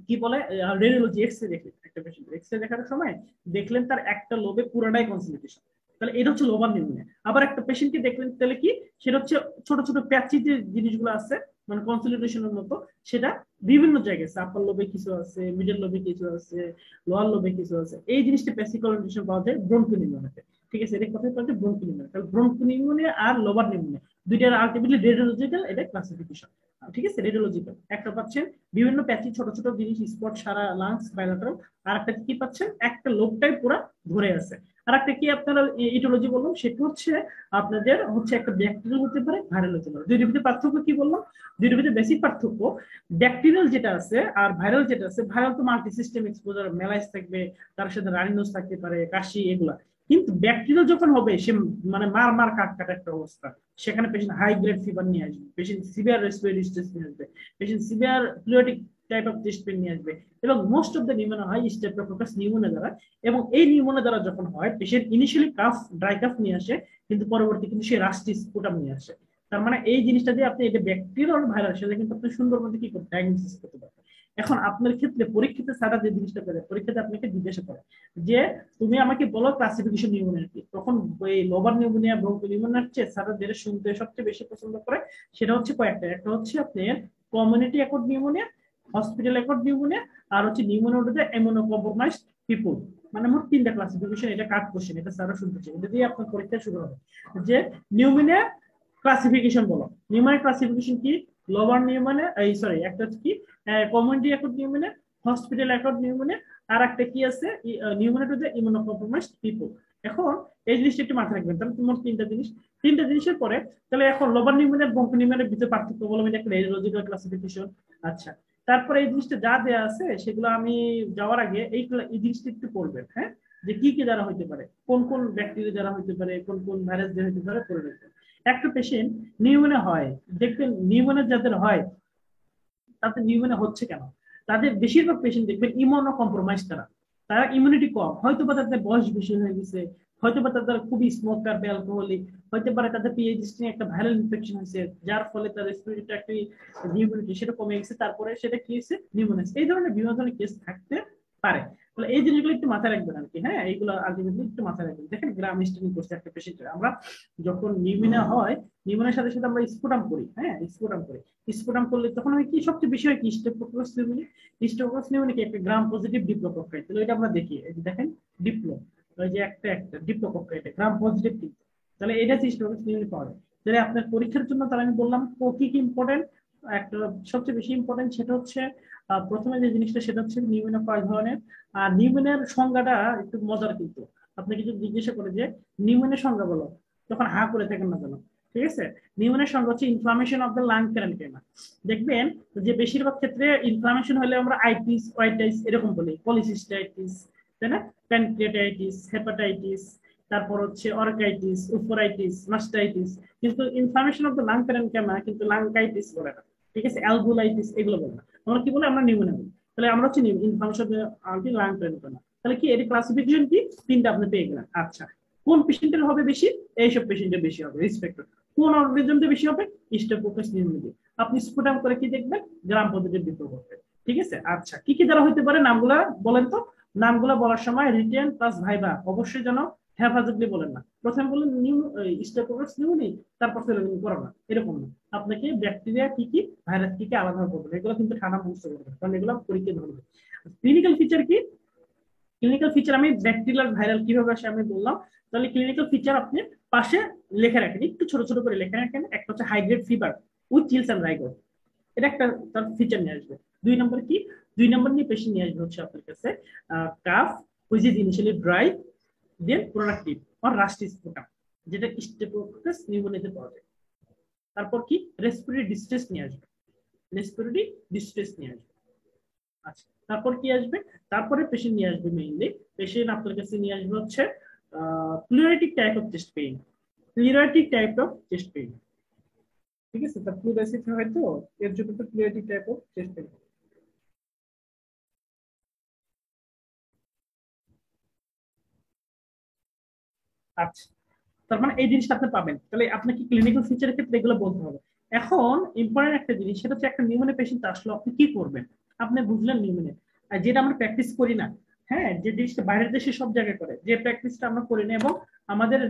কি বলে রেডিওলজি এক্স রে দেখলেন একটা পেশেন্ট, এক্স রে দেখার সময় দেখলেন তার একটা লোবে পুরাটাই কনসেন্ট্রেশন, তাহলে এটা হচ্ছে লোবার নিউমোনিয়া। আবার একটা পেশেন্টকে দেখলেন, তাহলে কি সেটা হচ্ছে ছোট ছোট প্যাচি যে জিনিসগুলো আছে মানে কনসেন্ট্রেশনের মতো, সেটা বিভিন্ন জায়গায় আপার লোবে কিছু আছে, মিডল লোবে কিছু আছে, লোয়ার লোবে কিছু আছে। এই জিনিসটা প্যাসি কনসেন্ট্রেশন পাওয়া যায় ব্রঙ্কোনিউমোনিয়াতে। ঠিক আছে, এটা কথাই পাওয়া যায় ব্রঙ্কোনিউমোনিয়া। তাহলে ব্রঙ্কোনিউমোনিয়া আর লোবার নিউমোনিয়া দুইটার আলটিমেটলি রেডিওলজিক্যাল এটা ক্লাসিফিকেশন। ঠিক আছে, রেডিওলজিক্যাল একটা পাচ্ছেন বিভিন্ন প্যাচি ছোট ছোট জিনিস স্পট সারা লাংস বাইলাটারাল, আর একটা কি পাচ্ছেন? একটা লোবটাই পুরো ধরে আছে। আর একটা কি আপনারা ইটোলজি বললাম, সেটা হচ্ছে আপনাদের হচ্ছে একটা ব্যাকটেরিয়াল হতে পারে, ভাইরাল হতে পারে। দুইটার ভিতরে পার্থক্য কি বললাম? দুইটার ভিতরে বেসিক পার্থক্য, ব্যাকটেরিয়াল যেটা আছে আর ভাইরাল যেটা আছে, ভাইরাল তো মাল্টি সিস্টেম এক্সপোজার, মেলাইস থাকবে, তার সাথে রানিনোস থাকতে পারে, কাশি, এগুলা। কিন্তু ব্যাকটেরিয়াল যখন হবে সে মানে মার মার কাট কাট একটা অবস্থা, সেখানে পেশেন্ট হাই গ্রেড ফিভার নিয়ে আসবে, পেশেন্ট সিভিয়ার রেসপিরেটরি ডিস্ট্রেস নিয়ে আসবে, patient severe pleuritic type of chest pain নিয়ে আসবে, এবং মোস্ট অফ দ্য নিউমোনিয়া হয় স্টেপ্টোকোকাস নিউমোনিয়া দ্বারা। এবং এই নিউমোনিয়া দ্বারা যখন হয়, patient initially calf, dry calf নিয়ে আসে, কিন্তু পরবর্তী কিন্তু সে রাস্টি স্পুটাম নিয়ে আসে। তার মানে এই জিনিসটা দিয়ে আপনি এটা ব্যাকটেরিয়াল ভাইরাস, সেটা কিন্তু আপনি সুন্দর মধ্যে কি করতে ডায়াগনোসিস করতে পারবেন। এখন আপনার ক্ষেত্রে পরীক্ষাতে স্যারা যে জিনিসটা করে, পরীক্ষাতে আপনাকে জিজ্ঞাসা করে যে তুমি আমাকে বলো ক্লাসিফিকেশন নিউমোনিয়া কি, তখন এই লোবার নিউমোনিয়া, ব্রঙ্কো নিউমোনিয়ার চেয়ে স্যারা যেটা শুনতে সবচেয়ে বেশি পছন্দ করে সেটা হচ্ছে কয়েকটা। একটা হচ্ছে আপনার community acquired pneumonia, hospital acquired pneumonia, আর হচ্ছে নিউমোনিয়া ইমিউনো কম্প্রোমাইজড পিপল। মানে মোট তিনটা ক্লাসিফিকেশন। এটা কাট কোশ্চেন, এটা স্যারা শুনতে চাই, এটা দিয়ে আপনার পরীক্ষা শুরু হবে যে নিউমোনিয়া ক্লাসিফিকেশন বলো। নিউমোনিয়া ক্লাসিফিকেশন কি? লোবার নিউমোনিয়া, এই সরি একটা হচ্ছে কি community acquired pneumonia, hospital acquired pneumonia, আর একটা কি আছে pneumonia to the immunocompromised people. এখন এই জিনিসটা একটু মাথায় রাখবেন। তাহলে তোমার তিনটা জিনিস, তিনটা জিনিসের পরে তাহলে এখন লোবার নিউমোনিয়া ব্রঙ্কো নিউমোনিয়ার ভিতরে পার্থক্য বললাম, এটা একটা রেডিওলজিক্যাল ক্লাসিফিকেশন। আচ্ছা, তারপরে এই জিনিসটা যা দেয়া আছে সেগুলো আমি যাওয়ার আগে এই জিনিসটা একটু করবেন, হ্যাঁ, যে কি কি দ্বারা হইতে পারে, কোন কোন ব্যাকটেরিয়া দ্বারা হইতে পারে, কোন কোন ভাইরাস দ্বারা হইতে পারে করে রাখবেন। একটা পেশেন্ট নিউমোনিয়া হয়, দেখবেন নিউমোনিয়া যাদের হয় তাদের নিউমোনিয়া হচ্ছে কেন? তাদের বেশিরভাগ পেশেন্ট দেখবেন ইমিউনো কম্প্রোমাইজ, তারা তারা ইমিউনিটি কম, হয়তো বা তাদের বয়স বেশি হয়ে গেছে, হয়তো বা তাদের খুবই স্মোকার বা অ্যালকোহলিক, হতে পারে তাদের পিএইচডি একটা ভাইরাল ইনফেকশন হয়েছে, যার ফলে তার রেসপিরেটরি ইমিউনিটি সেটা কমে গেছে, তারপরে সেটা কি হয়েছে? নিউমোনিয়া। এই ধরনের বিভিন্ন ধরনের কেস থাকতে পারে। তাহলে এই জিনিসগুলো একটু মাথায় রাখবেন আর কি। হ্যাঁ, এইগুলো আলটিমেটলি একটু মাথায় রাখবেন। দেখেন গ্রাম স্টেনিং করছে একটা পেশেন্টের, আমরা যখন নিউমোনিয়া হয়, নিউমোনিয়ার সাথে সাথে আমরা স্পুটাম করি, হ্যাঁ স্পুটাম করি। স্পুটাম করলে তখন হয় কি সবচেয়ে বেশি হয় কি স্টেপ্টোকোকাস নিউমোনিয়া। স্টেপ্টোকোকাস নিউমোনিয়া কি একটা গ্রাম পজিটিভ ডিপ্লোকক্কাই, তাহলে এটা আমরা দেখি, এই যে দেখেন ডিপ্লো, ওই যে একটা একটা ডিপ্লোকক্কাই, এটা গ্রাম পজিটিভ ডিপ্লো। তাহলে এটা স্টেপ্টোকোকাস নিউমোনিয়া পাওয়া যায়। তাহলে আপনার পরীক্ষার জন্য তাহলে আমি বললাম কি কি ইম্পর্টেন্ট, একটা সবচেয়ে বেশি ইম্পর্টেন্ট সেটা হচ্ছে প্রথমে যে জিনিসটা সেটা হচ্ছে নিউমোনিয়া কয় ধরনের। আর নিউমোনিয়ার সংজ্ঞাটা একটু মজার, কিন্তু আপনাকে যদি জিজ্ঞাসা করে যে নিউমোনিয়ার সংজ্ঞা বলো, তখন হা করে থাকেন না কেন? ঠিক আছে, নিউমোনিয়ার সংজ্ঞা হচ্ছে inflammation of the lung parenchyma. দেখবেন যে বেশিরভাগ ক্ষেত্রে ইনফ্লামেশন হলে আমরা আইটিস, ওয়াইটাইস এরকম বলি, পলিসিস্টাইটিস, তাই না, প্যানক্রিয়াটাইটিস, হেপাটাইটিস, তারপর হচ্ছে অর্কাইটিস, উফোরাইটিস, মাস্টাইটিস। কিন্তু inflammation of the lung parenchyma কিন্তু লাংকাইটিস বলে না, ঠিক আছে, অ্যালবুলাইটিস এগুলো বলে না। আমরা কি বলে? আমরা নিউমোনিয়া বলি। তাহলে আমরা হচ্ছে inflammation of the lung parenchyma. তাহলে কি এর ক্লাসিফিকেশন কি? তিনটা আপনি পেয়ে গেলেন। আচ্ছা, কোন পেশেন্টের হবে বেশি? এইসব পেশেন্টের বেশি হবে রিসপেক্টেড। কোন অর্গানিজমটা বেশি হবে? স্টেপ্টোকোকাস নিউমোনিয়া। আপনি স্পুটাম করে কি দেখবেন? গ্রাম পজিটিভ ডিপ্লো করবে। ঠিক আছে। আচ্ছা, কি কি দ্বারা হইতে পারে নামগুলা বলেন তো। নামগুলা বলার সময় রিটেন প্লাস ভাইবা অবশ্যই যেন হ্যাফাজতলি বলেন না। প্রথমে বলেন নিউ স্টেপোকস নিউমোনি, তারপর সেলোমিন করোনা, এরকম না। আপনাকে ব্যাকটেরিয়া কি কি ভাইরাস কি কি আলাদা করবেন, এগুলো কিন্তু ঠান্ডা মুখস্থ করবেন, কারণ এগুলো পরীক্ষা ধরবে। ক্লিনিক্যাল ফিচার কি? ক্লিনিক্যাল ফিচার আমি ব্যাকটেরিয়াল ভাইরাল কিভাবে আসে আমি বললাম। তাহলে ক্লিনিক্যাল ফিচার আপনি পাশে লেখা রাখেন, একটু ছোট ছোট করে লেখা রাখেন। একটা হচ্ছে high grade fever with chills and rigor, এটা একটা তার ফিচার নিয়ে আসবে। 2 নম্বর কি? 2 নম্বর নিয়ে পেশেন্ট নিয়ে আসবে হচ্ছে আপনার কাছে cough which is initially dry then productive or rusty sputum, যেটা স্টেপোকস নিউমোনিয়াতে পাওয়া যায়। তারপর কি? রেসপিরেটরি ডিস্ট্রেস নিয়ে আসবে, রেসপিরেটরি ডিস্ট্রেস নিয়ে আসবে। আচ্ছা, তারপর কি আসবে? তারপরে পেশেন্ট নিয়ে আসবে মেইনলি পেশেন্ট আপনার কাছে নিয়ে আসবে হচ্ছে pleuritic type of chest pain, pleuritic type of chest pain. ঠিক আছে, তার প্লুরাইটিক হয়তো এর জন্য তো pleuritic type of chest pain. আচ্ছা, তার মানে এই জিনিসটা আপনি পাবেন। তাহলে আপনাকে ক্লিনিক্যাল ফিচারের ক্ষেত্রে এগুলো বলতে হবে। এখন ইম্পর্টেন্ট একটা জিনিস, সেটা হচ্ছে একটা নিউমোনিয়া পেশেন্ট আসলো আপনি কি করবেন। আপনি বুঝলেন নিউমোনিয়া, আর যেটা আমরা প্র্যাকটিস করি না, হ্যাঁ, যে জিনিসটা বাইরের দেশে সব জায়গায় করে, যে প্র্যাকটিসটা আমরা করি না এবং আমাদের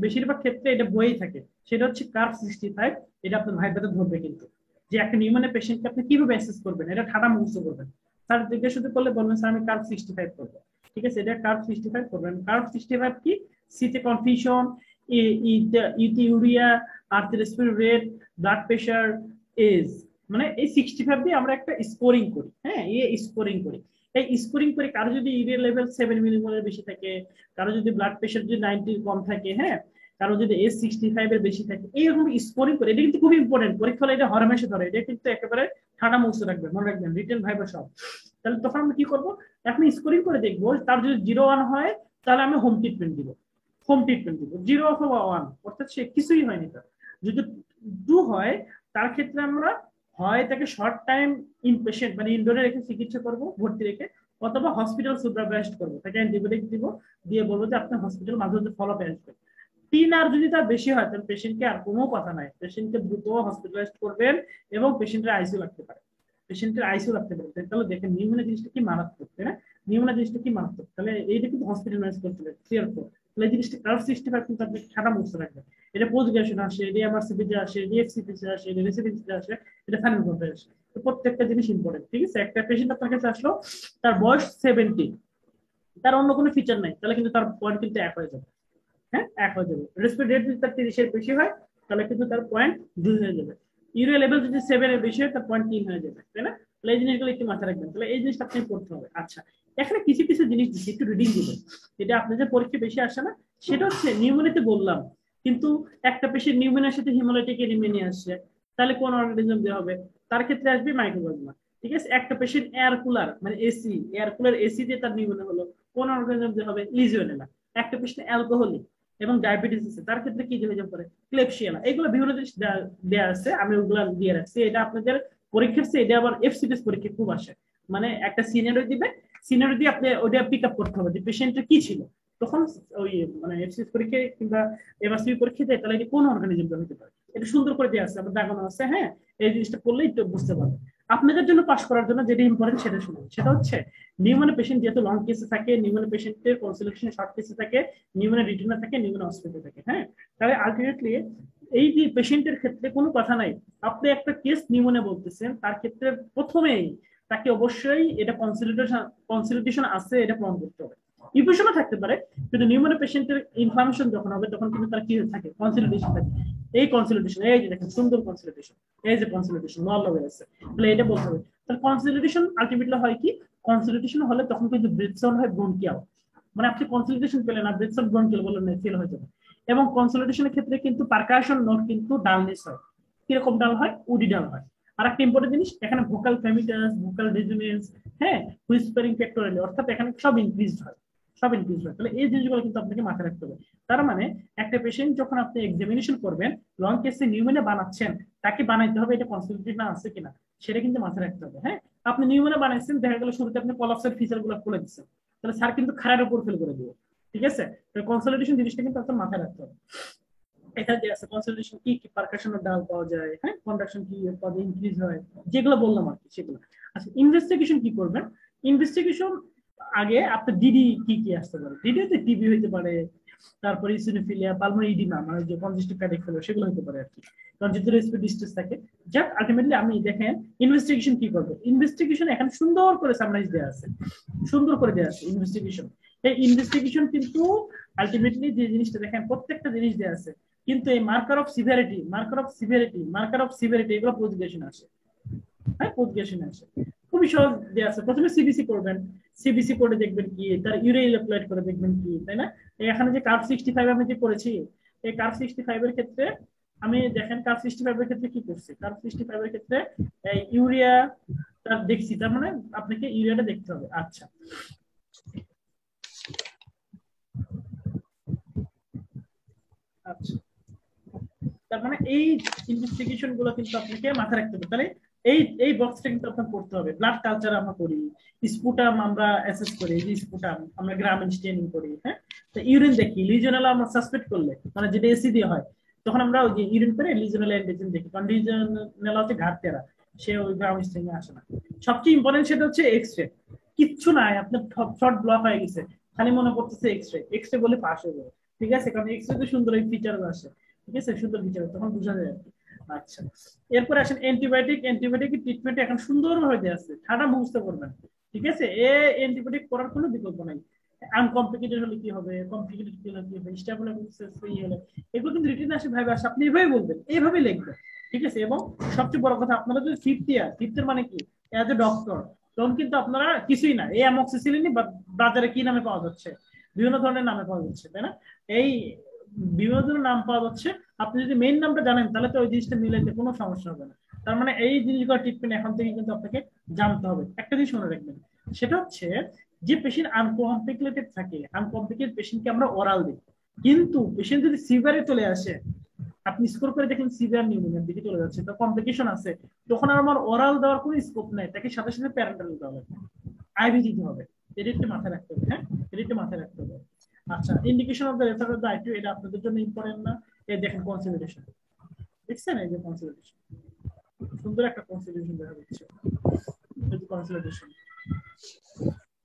বেশিরভাগ ক্ষেত্রে এটা বইই থাকে, সেটা হচ্ছে কার্ভ 65। এটা আপনার ভাইবাতে ধরবে কিন্তু, যে একটা নিউমোনিয়া পেশেন্টকে আপনি কিভাবে অ্যাসেস করবেন, এটা ঠাডা মুখস্থ করবেন। স্যার জিজ্ঞাসা করলে বলবেন স্যার আমি কার্ভ 65 করবো। ঠিক আছে, এটা কার্ভ 65 করবেন। কার্ভ 65 কি? সিতে কনফিউশন, ইউরিয়া, আর্থ respiratory rate, blood pressure, age, মানে এই 65 দিয়ে আমরা একটা স্কোরিং করি। হ্যাঁ, এই স্কোরিং করি, এই স্কোরিং করে কারো যদি ইউরিয়া লেভেল 7 মিলিমোলের বেশি থাকে, কারো যদি ব্লাড প্রেশার যদি 90 কম থাকে, হ্যাঁ, কারো যদি এজ 65 এর বেশি থাকে, এইরকম স্কোরিং করে। এটা কিন্তু খুব ইম্পর্টেন্ট, পরীক্ষা হলে এটা হরমেশে ধরে, এটা কিন্তু একেবারে ঠান্ডা মুখস্থ রাখবেন, মনে রাখবেন, রিটেন ভাইবা সব। তাহলে তখন আমরা কি করবো? এখন স্কোরিং করে দেখবো, তার যদি 0-1 হয় তাহলে আমি হোম ট্রিটমেন্ট দিব, হোম ট্রিটমেন্ট দিব। 0 অথবা 1 অর্থাৎ সে কিছুই হয়নি তার। যদি 2 হয় তার ক্ষেত্রে আমরা হয় তাকে শর্ট টাইম ইনপেশেন্ট মানে ইনডোরে রেখে চিকিৎসা করব ভর্তি রেখে, অথবা হসপিটাল সুপারভাইজড করবো, তাকে অ্যান্টিবায়োটিক দিব, দিয়ে বলবো যে আপনি হসপিটাল মাঝে মাঝে ফলো আপ আসবেন। 3 আর যদি তার বেশি হয় তাহলে পেশেন্টকে আর কোনো কথা নাই, পেশেন্টকে দ্রুত হসপিটালাইজ করবেন এবং পেশেন্টের আইসিইউ রাখতে পারে, পেশেন্টের আইসিইউ রাখতে পারে। তাহলে দেখেন নিউমোনিয়া জিনিসটা কি মারাত্মক, তাই না? নিউমোনিয়া জিনিসটা কি মারাত্মক, তাহলে এইটা কিন্তু হসপিটাল ম্যানেজ করতে হবে ক্লিয়ার করে। তাহলে এই জিনিসটা কার্ভ 65 কিন্তু আপনি সাদা মুখস্থ রাখবেন। এটা পোস্ট গ্রাজুয়েশন আসে, এটা এমআরসিপিতে আসে, ডিএফসিপিতে আসে, এটা রেসিডেন্সিতে আসে, এটা ফাইনাল করতে আসে। তো প্রত্যেকটা জিনিস ইম্পর্টেন্ট। ঠিক আছে, একটা পেশেন্ট আপনার কাছে আসলো, তার বয়স 70, তার অন্য কোনো ফিচার নাই, তাহলে কিন্তু তার পয়েন্ট কিন্তু 1 হয়ে যাবে। হ্যাঁ, 1 হয়ে যাবে। রেসপিরেটরি রেট যদি তার 30 এর বেশি হয় তাহলে কিন্তু তার পয়েন্ট 2 হয়ে যাবে। ইউরিয়া লেভেল যদি 7 এর বেশি হয় তার পয়েন্ট 3 হয়ে যাবে, তাই না? তাহলে এই জিনিসগুলো একটু মাথায় রাখবেন। তাহলে এই জিনিসটা আপনি করতে হবে। আচ্ছা, এখানে কিছু কিছু জিনিস দিচ্ছি, একটু রিডিং দিবেন। এটা আপনাদের পরীক্ষা বেশি আসে না, সেটা হচ্ছে নিউমোনিয়াতে বললাম, কিন্তু একটা পেশেন্ট নিউমোনিয়ার সাথে হিমোলাইটিক এনিমিয়া আসছে, তাহলে কোন অর্গানিজম দেওয়া হবে? তার ক্ষেত্রে আসবে মাইক্রোপ্লাজমা। ঠিক আছে, একটা পেশেন্ট এয়ার কুলার মানে এসি, এয়ার কুলার এসি দিয়ে তার নিউমোনিয়া হলো, কোন অর্গানিজম দেওয়া হবে? লিজিওনেলা। একটা পেশেন্ট অ্যালকোহলিক এবং ডায়াবেটিস আছে, তার ক্ষেত্রে কি হয়ে যেতে পারে? ক্লেপসিয়ালা। এগুলো বিভিন্ন জিনিস দেওয়া আছে, আমি ওগুলো দিয়ে রাখছি। এটা আপনাদের পরীক্ষার চেয়ে এটা আবার এফসিপিএস পরীক্ষা খুব আসে, মানে একটা সিনারিও দিবে, সিনারিও দিয়ে আপনি ওটা পিক আপ করতে হবে যে পেশেন্টের কি ছিল তখন, ওই মানে এফসিপিএস পরীক্ষায় কিংবা এমআরসিপি পরীক্ষা দেয়, তাহলে এটা কোন অর্গানিজম হতে পারে, এটা সুন্দর করে দেওয়া আছে, আমার দাগানো আছে। হ্যাঁ, এই জিনিসটা করলেই একটু বুঝতে পারবে। আপনাদের জন্য পাস করার জন্য যেটা ইম্পর্টেন্ট সেটা শুনুন, সেটা হচ্ছে নিউমোনিয়া পেশেন্ট যেহেতু লং কেসে থাকে, নিউমোনিয়া পেশেন্টের কনসালটেশন শর্ট কেসে থাকে, নিউমোনিয়া রিটিনা থাকে, নিউমোনিয়া হসপিটালে থাকে। হ্যাঁ, তাহলে আলটিমেটলি এই যে পেশেন্টের ক্ষেত্রে কোনো কথা নাই, আপনি একটা কেস নিউমোনিয়া বলতেছেন, তার ক্ষেত্রে প্রথমেই তাকে অবশ্যই এটা কনসালটেশন আছে এটা প্রমাণ করতে হবে। ইনফেকশনও থাকতে পারে, কিন্তু নিউমোনিয়া পেশেন্টের ইনফ্লামেশন যখন হবে তখন কিন্তু তার কি থাকে? কনসালটেশন থাকে। এই কনসালটেশন, এই যে দেখেন সুন্দর কনসালটেশন, এই যে কনসালটেশন নল হয়ে আছে, তাহলে এটা বলতে হবে। তাহলে কনসালটেশন আলটিমেটলি হয় কি? কনসালটেশন হলে তখন কিন্তু ব্রেথ সাউন্ড হয় ব্রঙ্কিয়াল, মানে আপনি কনসালটেশন পেলেন না, ব্রেথ সাউন্ড ব্রঙ্কিয়াল বললেন না, ফেল হয়ে যাবে। এবং কনসালটেশনের ক্ষেত্রে কিন্তু পারকাশন নোট কিন্তু ডালনেস হয়। কিরকম ডাল হয়? উডি ডাল হয়। আর একটা ইম্পর্টেন্ট জিনিস, এখানে ভোকাল ফ্যামিটাস, ভোকাল রেজোনেন্স, হ্যাঁ, হুইসপারিং ফ্যাক্টরিয়াল, অর্থাৎ এখানে সব ইনক্রিজ হয়, সব ইনক্রিজ হয়। তাহলে এই জিনিসগুলো কিন্তু আপনাকে মাথায় রাখতে হবে। তার মানে একটা পেশেন্ট যখন আপনি এক্সামিনেশন করবেন, লং কেসে নিউমোনিয়া বানাচ্ছেন, তাকে বানাইতে হবে এটা কনসালটেশন আছে কিনা, সেটা কিন্তু মাথায় রাখতে হবে। হ্যাঁ, আপনি নিউমোনিয়া বানাইছেন, দেখা গেল শুরুতে আপনি কলাপসের ফিচার গুলো খুলে দিচ্ছেন, তাহলে স্যার কিন্তু খারাপ উপর ফেল করে দিবে। ঠিক আছে, কনসালটেশন জিনিসটা কিন্তু আপনার মাথায় রাখতে হবে। এখানে যে আছে কনসলিডেশন কি কি পারকাশনের ডাল পাওয়া যায়, হ্যাঁ, কন্ডাকশন কি পদে ইনক্রিজ হয়, যেগুলো বললাম আর কি সেগুলো। আচ্ছা, ইনভেস্টিগেশন কি করবেন? ইনভেস্টিগেশন আগে আপনার ডিডি কি কি আসতে পারে, ডিডিতে টিবি হইতে পারে, তারপরে ইসিনোফিলিয়া, পালমোনারি ইডিমা মানে যে কনজেস্টিভ কার্ডিয়াক ফেলিওর সেগুলো হতে পারে আর কি, কারণ যেহেতু রেসপিরেটরি ডিস্ট্রেস থাকে। যাক, আলটিমেটলি আমি দেখেন ইনভেস্টিগেশন কি করবে। ইনভেস্টিগেশন এখানে সুন্দর করে সামারাইজ দেওয়া আছে, সুন্দর করে দেওয়া আছে ইনভেস্টিগেশন। এই ইনভেস্টিগেশন কিন্তু আলটিমেটলি যে জিনিসটা দেখেন প্রত্যেকটা জিনিস দেওয়া আছে, কিন্তু এই marker of severity, marker of severity, marker of severity এগুলো পজিটিভেশন আসে, হ্যাঁ পজিটিভেশন আসে। খুবই সহজ দেওয়া আছে। প্রথমে সিবিসি করবেন, সিবিসি করে দেখবেন কি, তার ইউরিয়াল অ্যাপ্লাইড করে দেখবেন কি, তাই না? এখানে যে কার্ভ 65 আমি যে করেছি, এই কার্ভ 65 এর ক্ষেত্রে আমি দেখেন কার্ভ 65 এর ক্ষেত্রে কি করছি, কার্ভ 65 এর ক্ষেত্রে এই ইউরিয়া তার দেখছি, তার মানে আপনাকে ইউরিয়াটা দেখতে হবে। আচ্ছা, আচ্ছা, তার মানে এই ইনভেস্টিগেশন গুলো কিন্তু আপনাকে মাথায় রাখতে হবে। তাহলে এই এই বক্সটা কিন্তু আপনার করতে হবে। ব্লাড কালচার আমরা করি, স্পুটাম আমরা অ্যাসেস করি, যে স্পুটাম আমরা গ্রামীণ স্টেনিং করি, হ্যাঁ। তো ইউরিন দেখি, লিজনাল আমরা সাসপেক্ট করলে মানে যেটা এসিডি হয়, তখন আমরা ওই যে ইউরিন করে লিজনাল অ্যান্টিজেন দেখি, কারণ লিজনাল হচ্ছে ঘাটতেরা, সে ওই গ্রামীণ স্টেনিং আসে না। সবচেয়ে ইম্পর্টেন্ট সেটা হচ্ছে এক্সরে। কিচ্ছু নাই, আপনার শর্ট ব্লক হয়ে গেছে, খালি মনে পড়তেছে এক্সরে, এক্সরে বলে পাস হয়ে যাবে, ঠিক আছে, কারণ এক্সরে তো সুন্দর এই ফিচার আসে, ঠিক আছে, সুন্দর বিচার তখন বোঝা যায় আর কি। আচ্ছা, এরপর আসেন অ্যান্টিবায়োটিক। অ্যান্টিবায়োটিক ট্রিটমেন্ট এখন সুন্দরভাবে দেওয়া আছে, ঠান্ডা মুখস্থ করবেন, ঠিক আছে। অ্যান্টিবায়োটিক করার কোনো বিকল্প নাই। আনকমপ্লিকেটেড হলে কি হবে, কমপ্লিকেটেড কি হলে কি হবে, স্টেবল হলে, এগুলো কিন্তু রিটেন আসে ভাবে আসে, আপনি এইভাবে বলবেন, এইভাবে লিখবেন, ঠিক আছে। এবং সবচেয়ে বড় কথা, আপনারা যদি ফিফথ ইয়ার, ফিফথ এর মানে কি, এজ এ ডক্টর, তখন কিন্তু আপনারা কিছুই না, এই অ্যামক্সিসিলিন বাজারে কি নামে পাওয়া যাচ্ছে, বিভিন্ন ধরনের নামে পাওয়া যাচ্ছে, তাই না? এই বিভিন্ন ধরনের নাম পাওয়া যাচ্ছে, আপনি যদি মেইন নামটা জানেন তাহলে তো ওই জিনিসটা মিলাইতে কোনো সমস্যা হবে না। তার মানে এই জিনিসগুলো ট্রিটমেন্ট এখন থেকে কিন্তু আপনাকে জানতে হবে। একটা জিনিস মনে রাখবেন, সেটা হচ্ছে যে পেশেন্ট আনকমপ্লিকেটেড থাকে, আনকমপ্লিকেটেড পেশেন্টকে আমরা ওরাল দিই, কিন্তু পেশেন্ট যদি সিভিয়ারে চলে আসে, আপনি স্কোর করে দেখেন সিভিয়ার নিউমোনিয়ার দিকে চলে যাচ্ছে, তো কমপ্লিকেশন আছে, তখন আর আমার ওরাল দেওয়ার কোনো স্কোপ নেই, তাকে সাথে সাথে প্যারেন্টাল দিতে হবে, আইভি দিতে হবে। এটা একটু মাথায় রাখতে হবে, হ্যাঁ, এটা একটু মাথায় রাখতে হবে। আচ্ছা, indication of the refer of the ITU, এটা আপনাদের জন্য ইম্পর্টেন্ট না? এই দেখেন কনসিডারেশন, দেখছেন এই যে কনসিডারেশন, সুন্দর একটা কনসিডারেশন দেখা যাচ্ছে, এই যে কনসিডারেশন।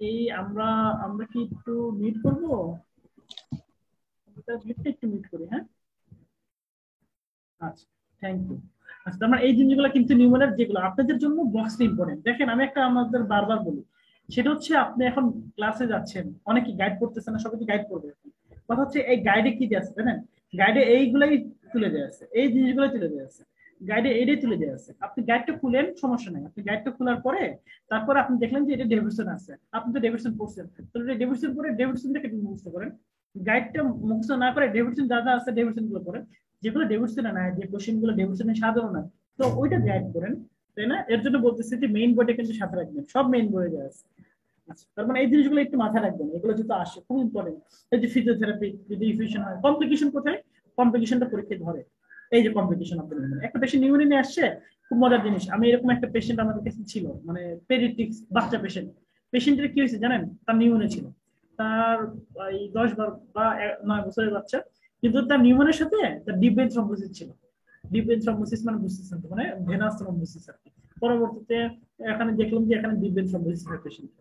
এই আমরা আমরা কি একটু মিট করব, একটু মিট করি, হ্যাঁ। আচ্ছা, থ্যাংক ইউ। আচ্ছা, তার মানে এই জিনিসগুলো কিন্তু নিউমেরিক যেগুলো আপনাদের জন্য বক্সটা ইম্পর্টেন্ট। দেখেন আমি একটা আমাদের বারবার বলি, সেটা হচ্ছে আপনি এখন ক্লাসে যাচ্ছেন, অনেকে গাইড করতেছেন না, সবাইকে গাইড করবে। কথা হচ্ছে এই গাইডে কি আছে জানেন, গাইডে এইগুলাই তুলে দেওয়া আছে, এই জিনিসগুলোই তুলে দেওয়া আছে, গাইডে এইটাই তুলে দেওয়া আছে। আপনি গাইডটা খুলেন, সমস্যা নাই, আপনি গাইডটা খোলার পরে তারপর আপনি দেখলেন যে এটা ডেভিডসন আছে, আপনি তো ডেভিডসন পড়ছেন, তাহলে ডেভিডসন পরে ডেভিডসনটাকে মুখস্থ করেন, গাইডটা মুখস্থ না করে ডেভিডসন যা যা আছে ডেভিডসন গুলো পড়েন, যেগুলো ডেভিডসনে নাই, যে কোশ্চেন গুলো ডেভিডসনে সাধারণ না, তো ওইটা গাইড করেন, তাই না? এর জন্য বলতেছি যে মেইন বইটা কিন্তু সাথে রাখবেন, সব মেইন বইয়ে দেওয়া আছে। আচ্ছা, তার মানে এই জিনিসগুলো একটু মাথায় রাখবেন, এগুলো যেহেতু আসে খুব ইম্পর্টেন্ট। এই যে ফিজিওথেরাপি যদি ইনফিউশন হয়, কমপ্লিকেশন কোথায়, কমপ্লিকেশনটা পরীক্ষায় ধরে। এই যে কমপ্লিকেশন আপনার একটা পেশেন্ট নিউমোনিয়া আসছে, খুব মজার জিনিস, আমি এরকম একটা পেশেন্ট আমাদের কাছে ছিল, মানে পেডিয়াট্রিক্স বাচ্চা পেশেন্ট, পেশেন্টের কি হয়েছে জানেন, তার নিউমোনিয়া ছিল, তার এই 10 বা 9 বছরের বাচ্চা, কিন্তু তার নিউমোনিয়ার সাথে তার ডিপ ভেইন থ্রম্বোসিস ছিল। ডিপ ভেইন থ্রম্বোসিস মানে বুঝতেছেন তো, মানে ভেনাস থ্রম্বোসিস আর কি। পরবর্তীতে এখানে দেখলাম যে এখানে ডিপ ভেইন থ্রম্বোসিস এর পেশেন্ট।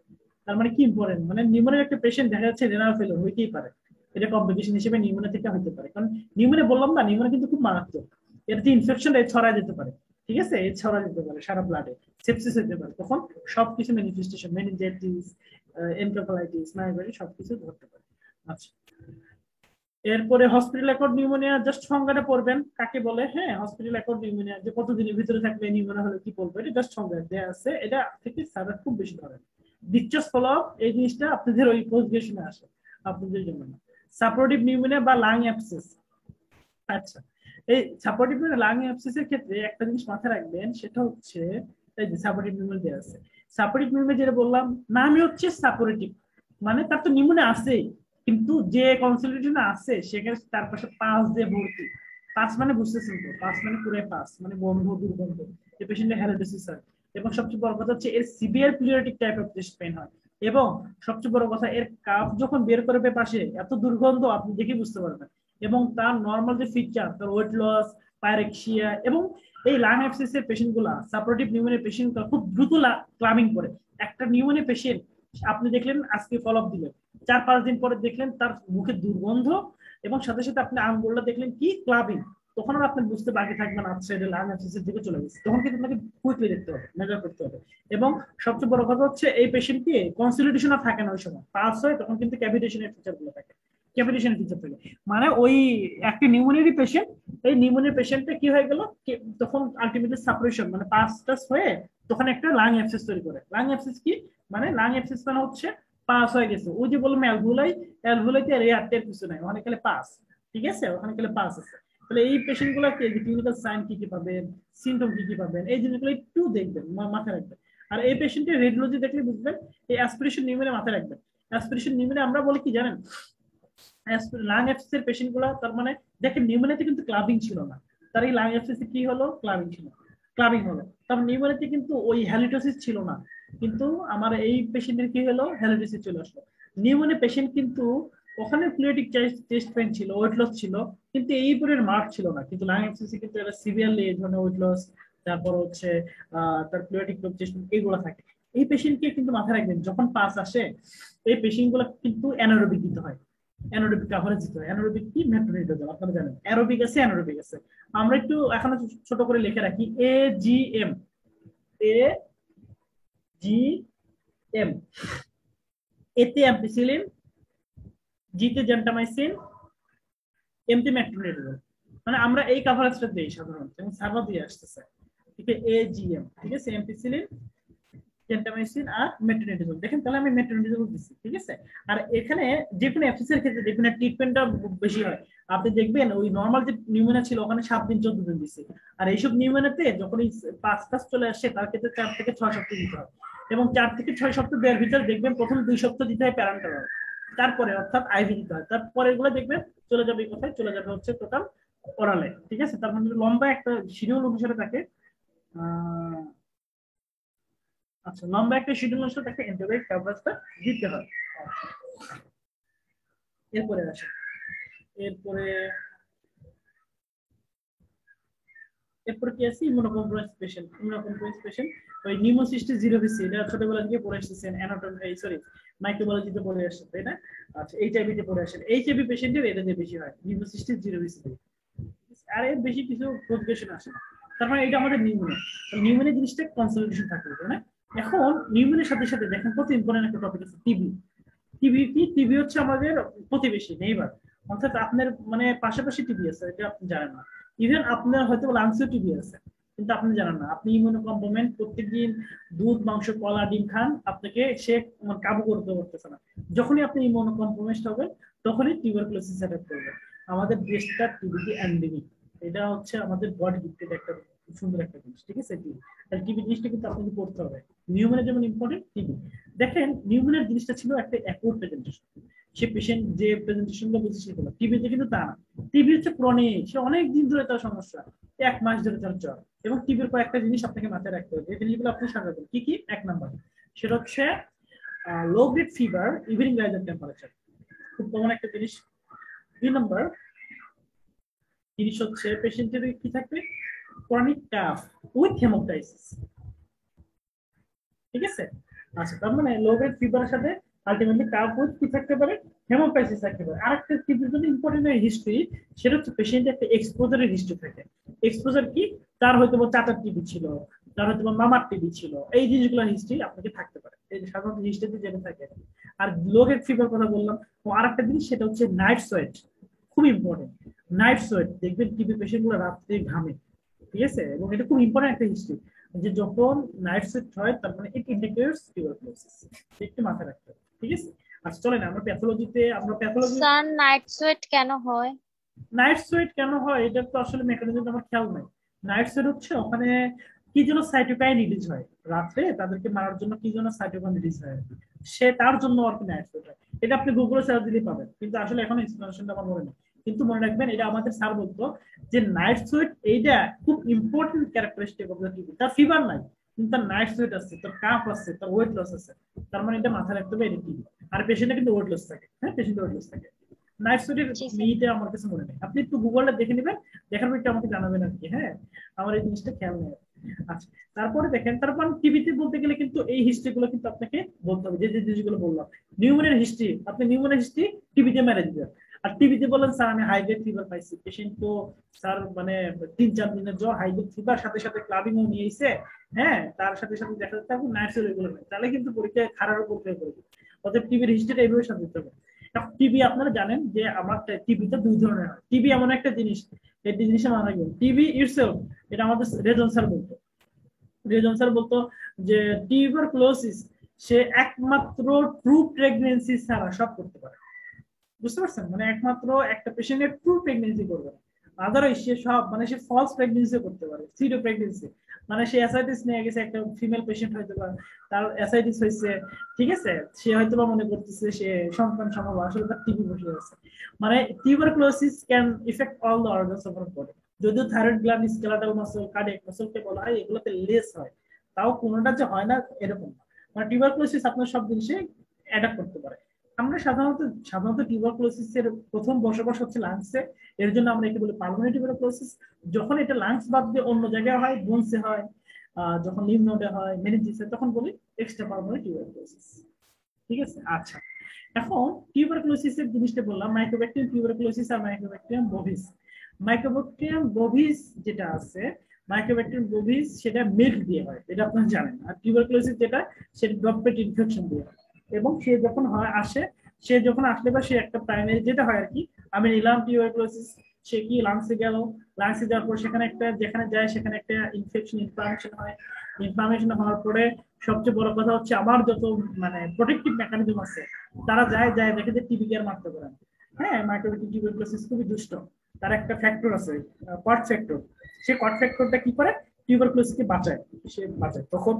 তার মানে কি ইম্পর্টেন্ট, মানে নিউমোনিয়ার একটা পেশেন্ট দেখা যাচ্ছে রেনাল ফেলিওর হইতেই পারে, এটা কমপ্লিকেশন হিসেবে নিউমোনিয়া থেকে হতে পারে, কারণ নিউমোনিয়া বললাম না, নিউমোনিয়া কিন্তু খুব মারাত্মক, এর যে ইনফেকশনটা ছড়ায় যেতে পারে, ঠিক আছে, এই ছড়ায় যেতে পারে সারা ব্লাডে, সেপসিস হতে পারে, তখন সবকিছু ম্যানিফেস্টেশন, মেনিনজাইটিস, এনকেফালাইটিস, মাইগ্রেন সবকিছু ধরতে পারে। আচ্ছা, এরপরে হসপিটাল অ্যাকর্ড নিউমোনিয়া, জাস্ট সংজ্ঞাটা পড়বেন কাকে বলে, হ্যাঁ, হসপিটাল অ্যাকর্ড নিউমোনিয়া যে কতদিনের ভিতরে থাকলে নিউমোনিয়া হলে কি বলবো, এটা জাস্ট সংজ্ঞা দেয়া আছে, এটা থেকে স্যার খুব বেশি ধরেন। ডিসচার্জ ফলো আপ, এই জিনিসটা আপনাদের ওই পোস্ট গ্রাজুয়েশনে আসে, আপনাদের জন্য না। সাপোর্টিভ নিউমোনিয়া বা লাং অ্যাবসেস, আচ্ছা, এই সাপোর্টিভ লাং অ্যাবসেস এর ক্ষেত্রে একটা জিনিস মাথায় রাখবেন, সেটা হচ্ছে এই যে সাপোর্টিভ নিউমোনিয়া দেয়া আছে, সাপোর্টিভ নিউমোনিয়া যেটা বললাম নামই হচ্ছে সাপোর্টিভ, মানে তার তো নিউমোনিয়া আছেই, কিন্তু যে কনসিডারেশনে আছে সেখানে তার পাশে পাস দিয়ে ভর্তি, পাস মানে বুঝতেছেন তো, পাস মানে পুরো পাস মানে বন্ধ, দুর্গন্ধ, যে পেশেন্টের হ্যালাইটিস হয়, এবং সবচেয়ে বড় কথা হচ্ছে এর severe pleuritic type of chest pain হয়, এবং সবচেয়ে বড় কথা এর কাফ যখন বের করবে পাশে এত দুর্গন্ধ আপনি দেখে বুঝতে পারবেন, এবং তার নর্মাল যে ফিচার, তার ওয়েট লস, পাইরেক্সিয়া, এবং এই লাং অ্যাবসেস এর পেশেন্ট গুলা, সাপোর্টিভ নিউমোনিয়া পেশেন্ট খুব দ্রুত ক্লাবিং করে। একটা নিউমোনিয়া পেশেন্ট আপনি দেখলেন আজকে ফলো আপ দিলেন, 4-5 দিন পরে দেখলেন তার মুখে দুর্গন্ধ, এবং সাথে সাথে আপনি আঙ্গুলটা দেখলেন কি ক্লাবিং, তখন আর আপনি বুঝতে বাকি থাকবেন আচ্ছা এটা লাং অ্যাবসেসের দিকে চলে গেছে। তখন কিন্তু আপনাকে কুইকলি দেখতে হবে, মেজার করতে হবে। এবং সবচেয়ে বড় কথা হচ্ছে এই পেশেন্টকে কনসলিডেশন আর থাকে না, ওই সময় পাস হয় তখন কিন্তু ক্যাভিটেশনের ফিচার গুলো থাকে, ক্যাভিটেশন ফিচার থাকে। মানে ওই একটা নিউমোনিয়ারি পেশেন্ট, এই নিউমোনিয়া পেশেন্টটা কি হয়ে গেল, তখন আলটিমেটলি সাপারেশন মানে পাস টাস হয়ে তখন একটা লাং অ্যাবসেস তৈরি করে। লাং অ্যাবসেস কি মানে, লাং অ্যাবসেস মানে হচ্ছে পাস হয়ে গেছে, ওই যে বললাম অ্যালভুলাই, অ্যালভুলাইতে রেয়ারটের কিছু নাই, ওখানে গেলে পাস, ঠিক আছে, ওখানে গেলে পাস আছে। তাহলে এই পেশেন্ট গুলো ক্লিনিক্যাল সাইন কি কি পাবেন, সিমটম কি কি পাবেন, এই জিনিসগুলো একটু দেখবেন, মাথায় রাখবেন। আর এই পেশেন্টের রেডিওলজি দেখলে বুঝবেন, এই অ্যাসপিরেশন নিউমোনিয়া মাথায় রাখবেন। অ্যাসপিরেশন নিউমোনিয়া আমরা বলি কি জানেন, লাং অ্যাবসেস এর পেশেন্ট গুলা, তার মানে দেখেন নিউমোনিয়াতে কিন্তু ক্লাবিং ছিল না, তার এই লাং অ্যাবসেস কি হলো, ক্লাবিং ছিল, ক্লাবিং হলো। তার নিউমোনিয়াতে কিন্তু ওই হ্যালিটোসিস ছিল না, কিন্তু আমার এই পেশেন্টের কি হলো, হ্যালিটোসিস চলে আসলো। নিউমোনিয়া পেশেন্ট কিন্তু ওখানে প্লেটিক চেস্ট পেইন ছিল, ওয়েট লস ছিল, কিন্তু এই পরের মার্ক ছিল না। কিন্তু লাং অ্যাবসেসে কিন্তু এটা সিভিয়ারলি এই ধরনের ওয়েট লস, তারপর হচ্ছে তার প্লেটিক চেস্ট পেইন এইগুলো থাকে। এই পেশেন্টকে কিন্তু মাথায় রাখবেন, যখন পাস আসে এই পেশেন্ট গুলো কিন্তু অ্যানারোবিক দিতে হয়, অ্যানারোবিক কাভারেজ দিতে হয়। অ্যানারোবিক কি, মেট্রোনিডাজল, আপনারা জানেন অ্যারোবিক আছে, অ্যানারোবিক আছে। আমরা একটু এখানে ছোট করে লিখে রাখি, AGM, AGM, এতে অ্যাম্পিসিলিন, জিতে জেন্টামাইসিন, এমতে মেট্রোনিডাজল। মানে আমরা এই কাভারেজটা দেই সাধারণত, এবং সার্ভার দিয়ে আসতেছে, ঠিক আছে, AGM, ঠিক আছে, অ্যাম্পিসিলিন, জেন্টামাইসিন আর মেট্রোনিডাজল। দেখেন তাহলে আমি মেট্রোনিডাজল দিচ্ছি, ঠিক আছে। আর এখানে যে কোনো অ্যাবসেস এর ক্ষেত্রে দেখবেন ট্রিটমেন্টটা বেশি হয়। আপনি দেখবেন ওই নরমাল যে নিউমোনিয়া ছিল ওখানে 7 দিন 14 দিন দিচ্ছে, আর এইসব নিউমোনিয়াতে যখন এই 5 চলে আসে তার ক্ষেত্রে 4 থেকে 6 সপ্তাহ দিতে হয়। এবং 4 থেকে 6 সপ্তাহ দেওয়ার ভিতরে দেখবেন প্রথম 2 সপ্তাহ দিতে হয় প্যারান্টাল, তারপরে অর্থাৎ আইভি দিতে হয়, তারপরে এগুলো দেখবেন চলে যাবে কোথায়, চলে যাবে হচ্ছে টোটাল ওরালে, ঠিক আছে। তার মানে লম্বা একটা শিডিউল অনুসারে থাকে, আচ্ছা লম্বা একটা শিডিউল অনুসারে তাকে অ্যান্টিবায়োটিক কভারেজটা দিতে হয়। এরপরে আসে, এরপরে এরপরে কি আছে, ইমিউনোকম্প্রোমাইজ পেশেন্ট। ইমিউনোকম্প্রোমাইজ পেশেন্ট ওই নিউমোসিস্টিস জিরোভিসি, এটা ছোটবেলা থেকে পড়ে এসেছেন, অ্যানাটমি সরি মাইক্রোবায়োলজিতে পড়ে আসছে, তাই না? আচ্ছা এইচআইভি তে পড়ে আসেন, এইচআইভি পেশেন্টের এটা যে বেশি হয় নিউমোসিস্টিস জিরোভিসি, আর এর বেশি কিছু কমপ্লিকেশন আসে না। তার মানে এটা আমাদের নিউমোনিয়া। নিউমোনিয়া জিনিসটা কনসলিডেশন থাকবে, তাই না? এখন নিউমোনিয়ার সাথে সাথে দেখেন কত ইম্পর্টেন্ট একটা টপিক আছে, টিবি। টিবি কি, টিবি হচ্ছে আমাদের প্রতিবেশী, নেইবার, অর্থাৎ আপনার মানে পাশাপাশি টিবি আছে, এটা আপনি জানেন না। ইভেন আপনার হয়তো লাংসেও টিবি আছে, কিন্তু আপনি জানেন না। আপনি ইমিউনোকম্প্রোমেন্ট প্রত্যেকদিন দুধ, মাংস, কলা, ডিম খান, আপনাকে সে কাবু করতে পারতেছে না। যখনই আপনি ইমিউনোকম্প্রোমেন্ট হবেন তখনই টিউবারকুলোসিস অ্যাটাক করবে। আমাদের দেশটা টিবিতে এন্ডেমিক, এটা হচ্ছে আমাদের বডি গিফটেড একটা সুন্দর একটা জিনিস, ঠিক আছে। টিবি, আর টিবি জিনিসটা কিন্তু আপনাকে পড়তে হবে। নিউমোনিয়া যেমন ইম্পর্টেন্ট, টিবি দেখেন নিউমোনিয়ার জিনিসটা ছিল একটা অ্যাকুট প্রেজেন্টেশন, সে পেশেন্ট যে প্রেজেন্টেশনটা বুঝে সেগুলো। টিবিতে কিন্তু তা না, টিবি হচ্ছে ক্রনিক, সে অনেক দিন ধরে তার সমস্যা, 1 মাস ধরে তার জ্বর। এবং টিবির কয়েকটা জিনিস আপনাকে মাথায় রাখতে হবে, এই জিনিসগুলো আপনি সাজাবেন কি কি। 1 নাম্বার সেটা হচ্ছে low grade fever, evening raiser temperature, খুব কমন একটা জিনিস। 2 নাম্বার জিনিস হচ্ছে পেশেন্টের কি থাকবে, ক্রনিক কাফ উইথ হেমোটাইসিস, ঠিক আছে। আচ্ছা তার মানে লো গ্রেড ফিভারের সাথে আলটিমেটলি কাফ উইথ কি থাকতে পারে, হেমোটাইসিস থাকতে পারে। আরেকটা টিবির জন্য ইম্পর্টেন্ট হিস্ট্রি, সেটা হচ্ছে পেশেন্টের একটা এক্সপোজারের হিস্ট্রি থাকে। এক্সপোজার কি, তার হয়তো চাচার টিবি ছিল, তার হয়তো মামার টিবি ছিল, এই জিনিসগুলো হিস্ট্রি আপনাকে থাকতে পারে, এই সাধারণত হিস্ট্রিতে যেটা থাকে। আর লো গ্রেড ফিভার কথা বললাম, ও আরেকটা জিনিস সেটা হচ্ছে নাইট সোয়েট, খুব ইম্পর্টেন্ট। নাইট সোয়েট দেখবেন টিবি পেশেন্ট গুলো রাত্রে ঘামে, ঠিক আছে, এবং এটা খুব ইম্পর্টেন্ট একটা হিস্ট্রি, যে যখন নাইট সোয়েট হয় তার মানে ইট ইন্ডিকেটস টিউবারকুলোসিস, একটু মাথায় রাখতে হবে, ঠিক আছে। আচ্ছা চলেন আমরা প্যাথোলজিতে, আমরা প্যাথোলজি। স্যার নাইট সোয়েট কেন হয়? নাইট সোয়েট কেন হয় এটা তো আসলে মেকানিজম আমার খেয়াল নাই। নাইট সোয়েট হচ্ছে ওখানে কি যেন সাইটোকাইন রিলিজ হয় রাত্রে, তাদেরকে মারার জন্য কি যেন সাইটোকাইন রিলিজ হয় আর কি, সে তার জন্য আর কি নাইট সোয়েট হয়। এটা আপনি গুগলে সার্চ দিলেই পাবেন, কিন্তু আসলে এখন এক্সপ্লেনেশনটা আমার মনে নেই। কিন্তু মনে রাখবেন এটা আমাদের স্যার বলতো যে নাইট সোয়েট এইটা খুব important characteristic of the TB. তার ফিভার নাই কিন্তু তার নাইট সোয়েট আছে, তার কাফ আছে, তার ওয়েট লস আছে, তার মানে এটা মাথায় রাখতে হবে এটা টিবি। আর পেশেন্টে কিন্তু ওয়েট লস থাকে, হ্যাঁ পেশেন্টের ওয়েট লস থাকে। নাইট সুইটের জি স্যার। মিটা আমার কাছে মনে নেই, আপনি একটু গুগলে দেখে নেবেন, দেখার পর একটু আমাকে জানাবেন আর কি। হ্যাঁ, আমার এই জিনিসটা খেয়াল নেই। আচ্ছা, তারপরে দেখেন, তারপর টিভিতে বলতে গেলে কিন্তু এই হিস্ট্রি গুলো কিন্তু আপনাকে বলতে হবে, যে যে জিনিসগুলো বললাম। নিউমোনিয়ার হিস্ট্রি, আপনি নিউমোনিয়ার হিস্ট্রি টিভিতে মেরে দিবেন। আর টিভিতে বলেন স্যার আমি হাইব্রিড ফিভার পাইছি, পেশেন্ট তো স্যার মানে 3-4 দিনের জ্বর, হাইব্রিড ফিভার, সাথে সাথে ক্লাবিংও নিয়েছে। হ্যাঁ, তার সাথে সাথে দেখা যাচ্ছে আপনি নার্সের এগুলো নেই, তাহলে কিন্তু পরীক্ষায় খারাপ পরীক্ষায় করবে। অর্থাৎ টিভির হিস্ট্রিটা এইভাবে সাজাতে হবে। টিবি আপনারা জানেন যে আমার টিবিটা দুই ধরনের হয়। টিবি এমন একটা জিনিস, এই জিনিসটা মানা রাখবেন। টিবি ইটসেলফ, এটা আমাদের রেজন স্যার বলতো, রেজন স্যার বলতো যে টিউবারকুলোসিস সে একমাত্র ট্রু প্রেগন্যান্সি ছাড়া সব করতে পারে। বুঝতে পারছেন, মানে একমাত্র একটা পেশেন্টের ট্রু প্রেগন্যান্সি করবে, আদারওয়াইজ সে সব মানে সে ফলস প্রেগন্যান্সি করতে পারে, সিরো প্রেগন্যান্সি। মানে সে অ্যাসাইটিস নিয়ে গেছে, একটা ফিমেল পেশেন্ট হয়তো বা তার অ্যাসাইটিস হয়েছে, ঠিক আছে, সে হয়তো বা মনে করতেছে সে সন্তান সম্ভব, আসলে তার টিবি বসে আছে। মানে tuberculosis can effect all the organs of our body. যদিও thyroid gland, skeletal muscle, cardiac মাসলকে বলা হয়, এগুলোতে লেস হয়, তাও কোনোটা যে হয় না এরকম না। মানে টিউবারকুলোসিস আপনার সব জিনিসে অ্যাডাপ্ট করতে পারে। আমরা সাধারণত সাধারণত টিউবারকুলোসিস এর প্রথম বসবাস হচ্ছে লাংসে, এর জন্য আমরা একে বলি পালমোনারি টিউবারকুলোসিস। যখন এটা লাংস বাদ দিয়ে অন্য জায়গায় হয়, বোনসে হয়, যখন লিম্ফ নোডে হয়, মেনিনজিসে, তখন বলি এক্সট্রা পালমোনারি টিউবারকুলোসিস। ঠিক আছে। আচ্ছা, এখন টিউবারকুলোসিস এর জিনিসটা বললাম, মাইক্রোব্যাকটেরিয়াম টিউবারকুলোসিস আর মাইক্রোব্যাকটেরিয়াম বোভিস। মাইক্রোব্যাকটেরিয়াম বোভিস যেটা আছে, মাইক্রোব্যাকটেরিয়াম বোভিস সেটা মিল্ক দিয়ে হয়, এটা আপনারা জানেন। আর টিউবারকুলোসিস যেটা, সেটা ড্রপলেট ইনফেকশন দিয়ে হয়। এবং সে যখন হয় আসে, সে যখন আসলে বা সে একটা প্রাইমারি যেটা হয় আর কি, আমি নিলাম টিউবারকুলোসিস, সে কি লাংসে গেল, লাংসে যাওয়ার পর সেখানে একটা, যেখানে যায় সেখানে একটা ইনফেকশন, ইনফ্লামেশন হয়। ইনফ্লামেশন হওয়ার পরে সবচেয়ে বড় কথা হচ্ছে আমার যত মানে প্রোটেক্টিভ মেকানিজম আছে, তারা যায় যায় দেখে যে টিবি আর মারতে পারে। হ্যাঁ, মাইক্রোবিয়াল টিউবারকুলোসিস খুবই দুষ্ট। তার একটা ফ্যাক্টর আছে, কট ফ্যাক্টর। সে কট ফ্যাক্টরটা কি করে, টিউবারকুলোসিসকে বাঁচায়, সে বাঁচায়। তখন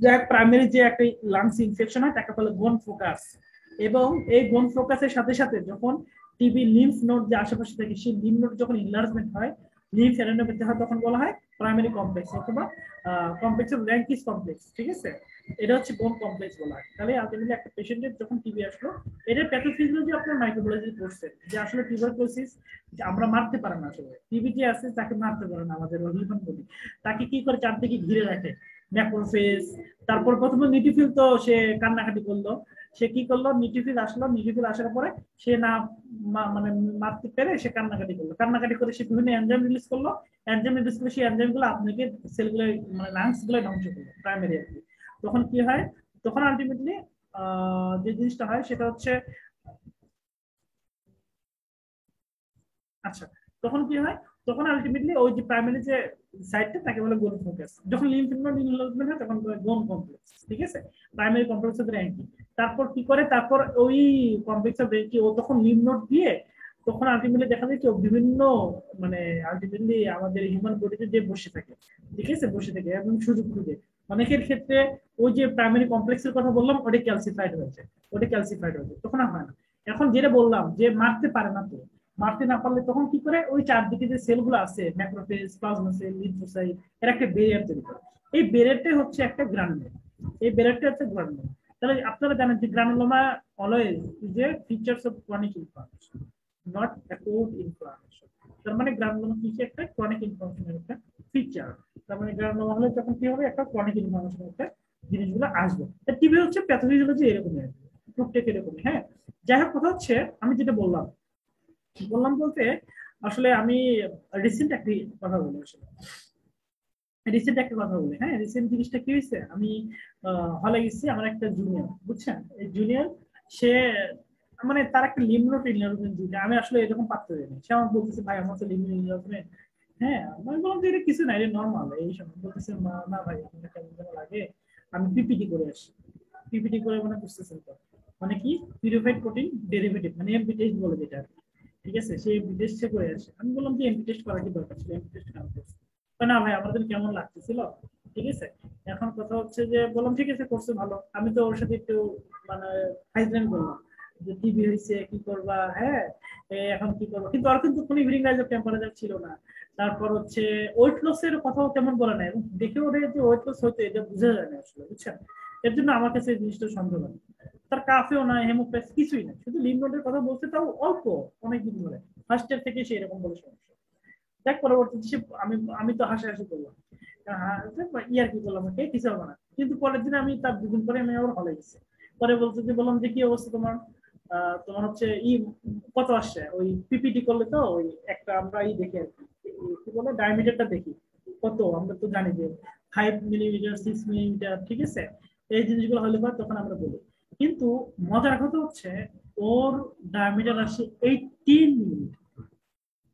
যাই প্রাইমারি যে একটা লাংস ইনফেকশন হয় তাকে বলে গোন ফোকাস। এবং এই গোন ফোকাসের সাথে সাথে যখন টিবি লিম্ফ নোড যে আশেপাশে থাকে, সেই লিম্ফ নোড যখন ইনলার্জমেন্ট হয়, লিম্ফ অ্যাডেনোপ্যাথি হয়, তখন বলা হয় প্রাইমারি কমপ্লেক্স অথবা কমপ্লেক্স অফ র্যাঙ্কিস কমপ্লেক্স। ঠিক আছে, এটা হচ্ছে বোন কমপ্লেক্স বলা হয়। তাহলে আলটিমেটলি একটা পেশেন্টের যখন টিবি আসলো, এটার প্যাথোফিজিওলজি আপনার মাইক্রোবায়োলজি পড়ছেন, যে আসলে টিউবারকুলোসিস আমরা মারতে পারে না, আসলে টিবি যে আছে তাকে মারতে পারে না আমাদের হিউম্যান বডি। তাকে কি করে চারদিকে ঘিরে রাখে, ম্যাক্রোফেজ। তারপর প্রথমে নিউট্রোফিল, তো সে কান্নাকাটি করলো, সে কি করলো, নিউট্রোফিল আসলো, নিউট্রোফিল আসার পরে সে না মানে মারতে পেরে সে কান্নাকাটি করলো, কান্নাকাটি করে সে বিভিন্ন এনজাইম রিলিজ করলো, এনজাইম রিলিজ করে সেই এনজাইম গুলো আপনাকে সেলগুলো মানে লাংস গুলো ধ্বংস করলো প্রাইমারি আর কি। তখন কি হয়, তখন আলটিমেটলি যে জিনিসটা হয় সেটা হচ্ছে, আচ্ছা, তখন কি হয়, তখন আলটিমেটলি ওই যে প্রাইমারি যে সাইটটা তাকে বলে গোন ফোকাস। যখন লিম্ফ নোড ইনভলভমেন্ট হয় তখন গোন কমপ্লেক্স। ঠিক আছে, প্রাইমারি কমপ্লেক্স অফ র্যাঙ্কি। তারপর কি করে, তারপর ওই কমপ্লেক্স অফ র্যাঙ্কি ও তখন লিম্ফ নোড দিয়ে, তখন আলটিমেটলি দেখা যায় কি বিভিন্ন মানে আলটিমেটলি আমাদের হিউম্যান বডিতে যে বসে থাকে, ঠিক আছে, বসে থাকে এবং সুযোগ খুঁজে। অনেকের ক্ষেত্রে ওই যে প্রাইমারি কমপ্লেক্সের কথা বললাম, ওটা ক্যালসিফাইড হয়েছে, ওটা ক্যালসিফাইড হয়েছে, তখন আর হয় না। এখন যেটা বললাম যে মারতে পারে না, তো মারতে না পারলে তখন কি করে, ওই চারদিকে যে সেলগুলো আছে, ম্যাক্রোফেজ, প্লাজমা সেল, লিম্ফোসাইট, এর একটা ব্যারিয়ার তৈরি করে। এই ব্যারিয়ারটাই হচ্ছে একটা গ্রানুল, এই ব্যারিয়ারটা হচ্ছে গ্রানুল। তাহলে আপনারা জানেন যে granuloma always is a features of chronic inflammation, not acute inflammation. তার মানে গ্রানুলোমা কি একটা ক্রনিক ইনফ্লামেশনের একটা ফিচার। তার মানে গ্রানুলোমা হলে তখন কি হবে, একটা ক্রনিক ইনফ্লামেশনের একটা জিনিসগুলো আসবে। টিবি হচ্ছে প্যাথোলজিওলজি এরকমই, টুকটাক এরকমই। হ্যাঁ, যাই হোক, কথা হচ্ছে আমি যেটা বললাম, বললাম বলতে আসলে আমি রিসেন্ট একটি কথা বলি, আসলে রিসেন্ট একটা কথা বলি। হ্যাঁ, রিসেন্ট জিনিসটা কি হয়েছে, আমি হলে গেছি, আমার একটা জুনিয়র, বুঝছেন, এই জুনিয়র সে মানে তার একটা লিম্ব নোড ইনভলভমেন্ট, আমি আসলে এরকম পাত্র দিইনি। সে আমাকে বলতেছে ভাই আমার তো লিম্ব নোড ইনভলভমেন্ট। হ্যাঁ, আমি বললাম যে এটা কিছু না, এটা নর্মাল এই সময়। বলতেছে না ভাই আপনার কেমন যেন লাগে, আমি পিপিটি করে আসি। পিপিটি করে মানে বুঝতেছেন তো, মানে কি পিউরিফাইড প্রোটিন ডেরিভেটিভ, মানে এমপি টেস্ট বলে যেটা। ঠিক আছে, সে এমপি টেস্ট করে আসে। আমি বললাম যে এমপি টেস্ট করা কি দরকার ছিল, এমপি টেস্ট কেন করছে? না ভাই আমাদের কেমন লাগতেছিল। ঠিক আছে, এখন কথা হচ্ছে যে বললাম ঠিক আছে করছে ভালো, আমি তো ওর সাথে একটু মানে ফাইজলামি বললাম যে টিভি হয়েছে কি করবা, হ্যাঁ এখন কি করবো, কিন্তু আর কিন্তু কোনো ইভিনিং রাইজ অফ টেম্পারেচার ছিল না। তারপর হচ্ছে ওয়েট লস এর কথাও তেমন বলে নাই, দেখে ওদের যে ওয়েট লস হইতো এটা বোঝা যায় না আসলে, বুঝছেন। এর জন্য আমার কাছে এই জিনিসটা সন্দেহ হয়। তার কাফেও নাই, হেমোপ্যাথি কিছুই নাই, শুধু লিম্ফ নোডের কথা বলছে, তাও অল্প অনেকদিন ধরে, ফার্স্ট ইয়ার থেকে সে এরকম বলে সমস্যা। দেখ পরবর্তীতে সে আমি আমি তো হাসাহাসি করলাম, ইয়ার কি করলাম, ওকে কিছু হবে না। কিন্তু পরের দিন আমি তার দুদিন পরে আমি আবার হলে গেছি, পরে বলতে যে বললাম যে কি অবস্থা তোমার, তোমার হচ্ছে কত আসছে ওই পিপিটি করলে, তো ওই একটা আমরা দেখি আর কি বলে ডায়ামিটারটা দেখি কত, আমরা তো জানি যে 5 মিলিমিটার 6 মিলিমিটার, ঠিক আছে, এই জিনিসগুলো হলে পর তখন আমরা বলি। কিন্তু মজার কথা হচ্ছে ওর ডায়ামিটার আসে 18 মিলিমিটার,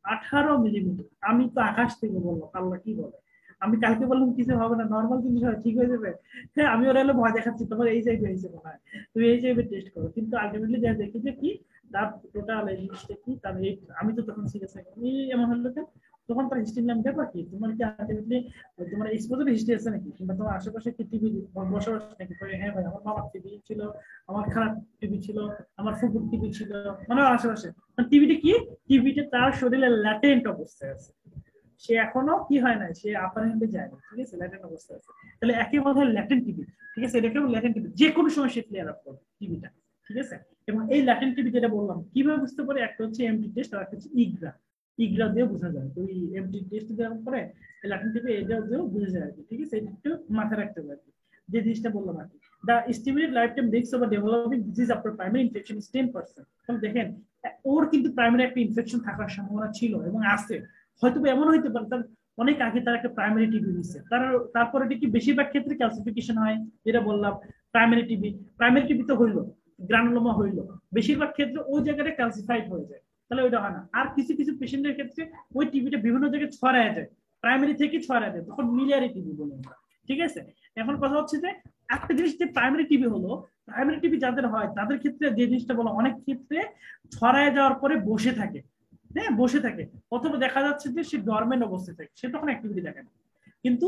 18 মিলিমিটার। আমি তো আকাশ থেকে বললাম, আল্লাহ কি বলে, আমি কালকে বললাম কিছু হবে না, নর্মাল জিনিস হয়, ঠিক হয়ে যাবে। হ্যাঁ, আমি ওরা ভয় দেখাচ্ছি তোমার এই টাইপের হয়েছে মনে হয়, তুমি এই টাইপের টেস্ট করো, কিন্তু আলটিমেটলি যা দেখি যে কি তার টোটাল এই জিনিসটা কি তার আমি তো তখন সিরিয়াস এমন হলো তখন তার হিস্ট্রি নাম দেখো কি তোমার কি আলটিমেটলি তোমার এক্সপোজার হিস্ট্রি আছে নাকি, কিংবা তোমার আশেপাশে কি টিভি বসবাস নাকি। হ্যাঁ ভাই, আমার বাবার টিভি ছিল, আমার খারাপ টিভি ছিল, আমার ফুকুর টিভি ছিল, মানে আশেপাশে টিভিটা কি, টিভিটা তার শরীরে ল্যাটেন্ট অবস্থায় আছে, সে এখনো কি হয় না, সে আপার হ্যান্ডে যায় না, ঠিক আছে, ল্যাটেন্ট অবস্থায় আছে। তাহলে একই কথা ল্যাটেন্ট টিভি, ঠিক আছে, এটাকে ল্যাটেন্ট টিভি, যে কোনো সময় সে ক্লিয়ার আপ করবে টিভিটা, ঠিক আছে। এবং এই ল্যাটেন্ট টিভি যেটা বললাম কিভাবে বুঝতে পারে, একটা হচ্ছে এমটি টেস্ট আর একটা হচ্ছে ইগ্রা, ইগ্রা দিয়ে বোঝা যায়। তো এই এমটি টেস্ট দেওয়ার পরে ল্যাটেন্ট টিভি এটা দিয়েও বোঝা যায় আর কি, ঠিক আছে, এটা একটু মাথায় রাখতে হবে আর কি, যে জিনিসটা বললাম আর কি। The estimated lifetime risks of developing disease after primary infection is 10%. তাহলে দেখেন ওর কিন্তু প্রাইমারি একটা ইনফেকশন থাকার সম্ভাবনা ছিল এবং আছে, হয়তো এমন হইতে পারে তার অনেক আগে তার একটা প্রাইমারি টিবি হয়েছে, তারপরে কি বেশিরভাগ ক্ষেত্রে ক্যালসিফিকেশন হয়, যেটা বললাম প্রাইমারি টিবি তো হইলো, গ্রানুলোমা হইলো, বেশিরভাগ ক্ষেত্রে ওই জায়গাটা ক্যালসিফাইড হয়ে যায়, তাহলে ওইটা হয় না। আর কিছু কিছু পেশেন্টের ক্ষেত্রে ওই টিবিটা বিভিন্ন জায়গায় ছড়ায় যায়, প্রাইমারি থেকে ছড়ায় যায়, তখন মিলিয়ারি টিবি বলে আমরা, ঠিক আছে। এখন কথা হচ্ছে যে একটা জিনিস যে প্রাইমারি টিবি হলো, প্রাইমারি টিবি যাদের হয় তাদের ক্ষেত্রে যে জিনিসটা বলো, অনেক ক্ষেত্রে ছড়ায় যাওয়ার পরে বসে থাকে, হ্যাঁ বসে থাকে, অথবা দেখা যাচ্ছে যে সে ডরমেন্ট অবস্থায় থাকে, সে তখন অ্যাক্টিভিটি দেখে না। কিন্তু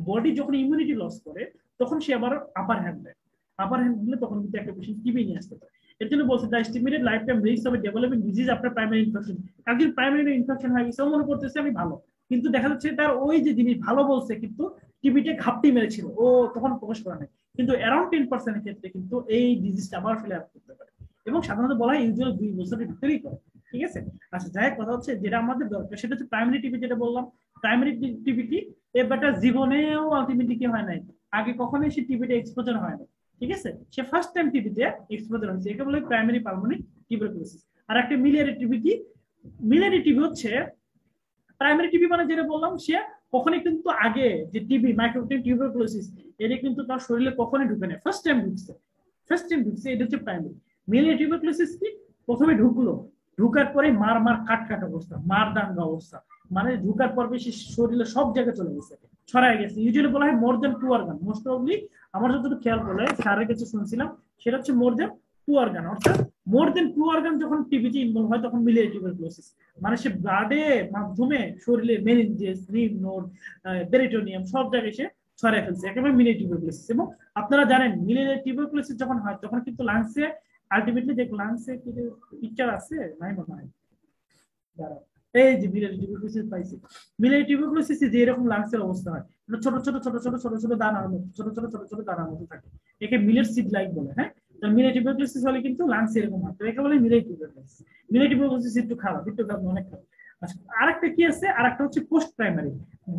বডি যখন ইমিউনিটি লস করে তখন সে আবার আপার হ্যান্ড দেয়, আপার হ্যান্ড দিলে তখন কিন্তু একটা পেশেন্ট টিবি নিয়ে আসতে পারে। এর জন্য বলছে the estimated life time risk of developing disease after primary infection. একদিন প্রাইমারি ইনফেকশন হয়ে গেছে, মনে করতেছে আমি ভালো, কিন্তু দেখা যাচ্ছে তার ওই যে জিনিস ভালো বলছে কিন্তু টিবিতে ঘাপটি মেরেছিল, ও তখন প্রকাশ করা নাই, কিন্তু অ্যারাউন্ড 10% এর ক্ষেত্রে কিন্তু এই ডিজিজটা আবার ফেলে করতে পারে, এবং সাধারণত বলা হয় ইউজুয়াল 2 বছরের ভিতরেই করে, ঠিক আছে। আচ্ছা যাই কথা হচ্ছে যেটা আমাদের দরকার সেটা হচ্ছে প্রাইমারি টিবি, যেটা বললাম প্রাইমারি টিবি কি এ বেটা জীবনেও আলটিমেটলি কি হয় নাই, আগে কখনোই সে টিবিতে এক্সপোজার হয় না, ঠিক আছে, সে ফার্স্ট টাইম টিবিতে এক্সপোজার হয়েছে, একে বলে প্রাইমারি পালমোনারি টিউবারকুলোসিস। আর একটা মিলিয়ারি টিবি কি, মিলিয়ারি টিবি হচ্ছে প্রাইমারি টিবি মানে যেটা বললাম সে কখনোই কিন্তু আগে যে টিবি মাইক্রোবায়োটিক টিউবারকুলোসিস এটা কিন্তু তার শরীরে কখনোই ঢুকে না, ফার্স্ট টাইম ঢুকছে, এটা হচ্ছে প্রাইমারি। মিলিয়ারি টিউবারকুলোসিস কি প্রথমে ঢুকলো, ঢুকার পরে মার কাট অবস্থা, মার দাঙ্গা অবস্থা, মানে ঢুকার পর বেশি শরীরে সব জায়গায় চলে গেছে, ছড়ায় গেছে। ইউজুয়ালি বলা হয় মোর দেন 2 অর্গান, মোস্ট প্রবাবলি আমার যতটুকু খেয়াল করলে স্যারের কাছে শুনছিলাম সেটা হচ্ছে মোর দেন 2 অর্গান, অর্থাৎ মোর দেন 2 অর্গান যখন টিবিতে ইনভলভ হয় তখন মিলিয়ারি টিউবারকুলোসিস, মানে সে ব্লাডের মাধ্যমে শরীরে মেনিনজেস, লিম্ফ নোড, পেরিটোনিয়াম সব জায়গায় সে ছড়ায় ফেলছে, একেবারে মিলিয়ারি টিউবারকুলোসিস। এবং আপনারা জানেন মিলিয়ারি টিউবারকুলোসিস যখন হয় তখন কিন্তু লাংসে আলটিমেটলি যে লাংসে কি পিকচার আছে নাই মনে হয়, এই যে মিলিয়ারি টিউবারকুলোসিস পাইছে, মিলিয়ারি টিউবারকুলোসিস যে এরকম লাংসের অবস্থা হয়, ছোট ছোট ছোট ছোট ছোট ছোট দানার মতো, ছোট দানার মতো থাকে, একে মিলেট সিড লাইক বলে। হ্যাঁ, তো মিলিয়ারি টিউবারকুলোসিস হলে কিন্তু লাংস এরকম হয়, তো একে বলে মিলিয়ারি টিউবারকুলোসিস। মিলিয়ারি টিউবারকুলোসিস একটু খারাপ অনেক খারাপ। আচ্ছা আরেকটা কি আছে, আরেকটা হচ্ছে পোস্ট প্রাইমারি,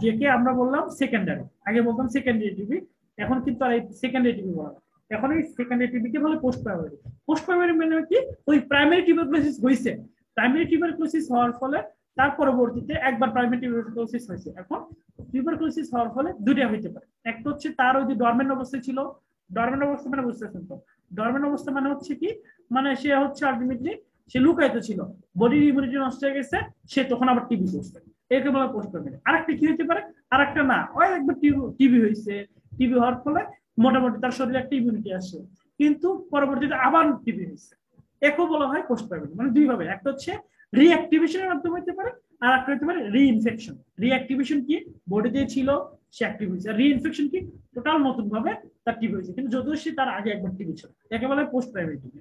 যেকে আমরা বললাম সেকেন্ডারি, আগে বলতাম সেকেন্ডারি টিবি, এখন কিন্তু আর এই সেকেন্ডারি টিবি বলা, এখন এই সেকেন্ডারি টিবিকে বলে পোস্ট প্রাইমারি। পোস্ট প্রাইমারি মানে কি, ওই প্রাইমারি টিউবারকুলোসিস হইছে, প্রাইমারি টিউবারকুলোসিস হওয়ার ফলে তার পরবর্তীতে একবার প্রাইমারি টিউবারকুলোসিস হয়েছে, এখন টিউবারকুলোসিস হওয়ার ফলে দুইটা হইতে পারে, একটা হচ্ছে তার ওই যে ডরমেন্ট অবস্থায় ছিল, ডরমেন্ট অবস্থা মানে বুঝতেছেন তো, ডরমেন্ট অবস্থা মানে হচ্ছে কি, মানে সে হচ্ছে আলটিমেটলি সে লুকায়িত ছিল, বডির ইমিউনিটি নষ্ট হয়ে গেছে, সে তখন আবার টিবি করছে, একে বলা পোস্ট প্রাইমারি। আরেকটা কি হইতে পারে, আরেকটা না, ওই একবার টিবি হয়েছে, টিবি হওয়ার ফলে মোটামুটি তার শরীরে একটা ইমিউনিটি আসে, কিন্তু পরবর্তীতে আবার টিবি হয়েছে, একও বলা হয় পোস্ট প্রাইমারি। মানে দুই ভাবে, একটা হচ্ছে রিঅ্যাক্টিভেশনের মাধ্যমে হতে পারে, আর একটা হতে পারে রিইনফেকশন। রিঅ্যাক্টিভেশন কি, বডিতে ছিল সে অ্যাক্টিভ হয়েছে, আর রিইনফেকশন কি টোটাল নতুন ভাবে তার টিবি হয়েছে, কিন্তু যদিও সে তার আগে একবার টিবি ছিল, একে বলা হয় পোস্ট প্রাইমারি টিবি।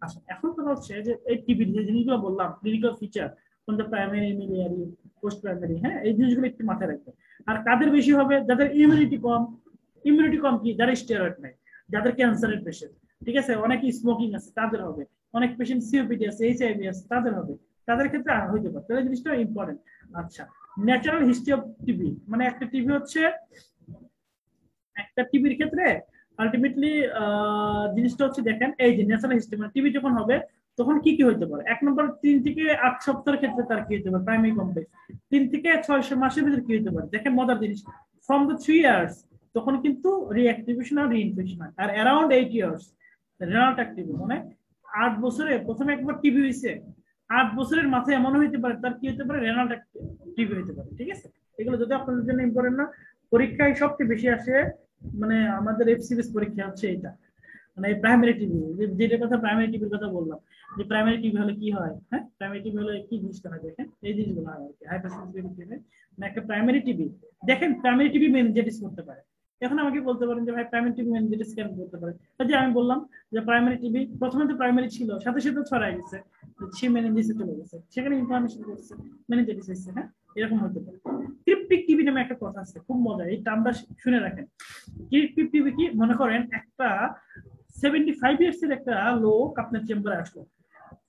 আচ্ছা এখন কথা হচ্ছে যে এই টিবির যে জিনিসগুলো বললাম ক্লিনিক্যাল ফিচার, কোনটা প্রাইমারি, মিলিয়ারি, পোস্ট প্রাইমারি, হ্যাঁ এই জিনিসগুলো একটু মাথায় রাখবে। আর কাদের বেশি হবে, যাদের ইমিউনিটি কম কি, যারা স্টেরয়েড নেয়, যাদের ক্যান্সারের পেশেন্ট, ঠিক আছে, অনেক স্মোকিং আছে তাদের হবে, অনেক পেশেন্ট সিওপিডি আছে, এইচআইভি আছে তাদের হবে, তাদের ক্ষেত্রে আর হইতে পারে, তাহলে জিনিসটা ইম্পর্টেন্ট। আচ্ছা, ন্যাচারাল হিস্ট্রি অফ টিবি, মানে একটা টিবি হচ্ছে, একটা টিবির ক্ষেত্রে আলটিমেটলি জিনিসটা হচ্ছে দেখেন, এই যে ন্যাচারাল হিস্ট্রি মানে টিবি যখন হবে তখন কি কি হতে পারে। 1 নম্বর 3 থেকে 8 সপ্তাহের ক্ষেত্রে তার কি হতে পারে, প্রাইমারি কমপ্লেক্স। 3 থেকে 6 মাসের ভিতরে কি হতে পারে, দেখেন মজার জিনিস, ফ্রম দ্য 3 ইয়ার্স তখন কিন্তু রিঅ্যাক্টিভেশন আর রিইনফেকশন হয়, আর অ্যারাউন্ড 8 ইয়ার্স রেনাল অ্যাক্টিভ, মানে 8 বছরে প্রথমে একবার টিবি হয়েছে, 8 বছরের মাথায় এমন হইতে পারে তার কি হতে পারে, রেনাল টিবি হইতে পারে। ঠিক আছে, এগুলো যদি আপনাদের জন্য ইম্পর্টেন্ট না, পরীক্ষায় সবচেয়ে বেশি আসে, মানে আমাদের এফসিবিএস পরীক্ষা হচ্ছে এটা, মানে প্রাইমারি টিবি, যেটার কথা প্রাইমারি টিবির কথা বললাম, যে প্রাইমারি টিবি হলে কি হয়, হ্যাঁ প্রাইমারি টিবি হলে কি জিনিসটা হয় দেখেন, এই জিনিসগুলো হয় আর কি, হাইপারসেন্সিটিভিটি টিবি, মানে একটা প্রাইমারি টিবি। দেখেন প্রাইমারি টিবি মেনিনজাইটিস করতে পারে, এখন আমাকে বলতে পারেন যে ভাই প্রাইমারি টিবি মেনিনজাইটিস কেন করতে পারে, যে আমি বললাম যে প্রাইমারি টিবি প্রথমে তো প্রাইমারি ছিল, সাথে সাথে ছড়াই গেছে, সে মেনিনজাইটিসে চলে গেছে, সেখানে ইনফরমেশন করছে মেনিনজাইটিস হচ্ছে, হ্যাঁ এরকম হতে পারে। ক্রিপ্টিক টিবি নামে একটা কথা আছে, খুব মজা, এই টার্মটা শুনে রাখেন। ক্রিপ্টিক টিবি কি, মনে করেন একটা 75 ইয়ার্স এর একটা লোক আপনার চেম্বারে আসলো,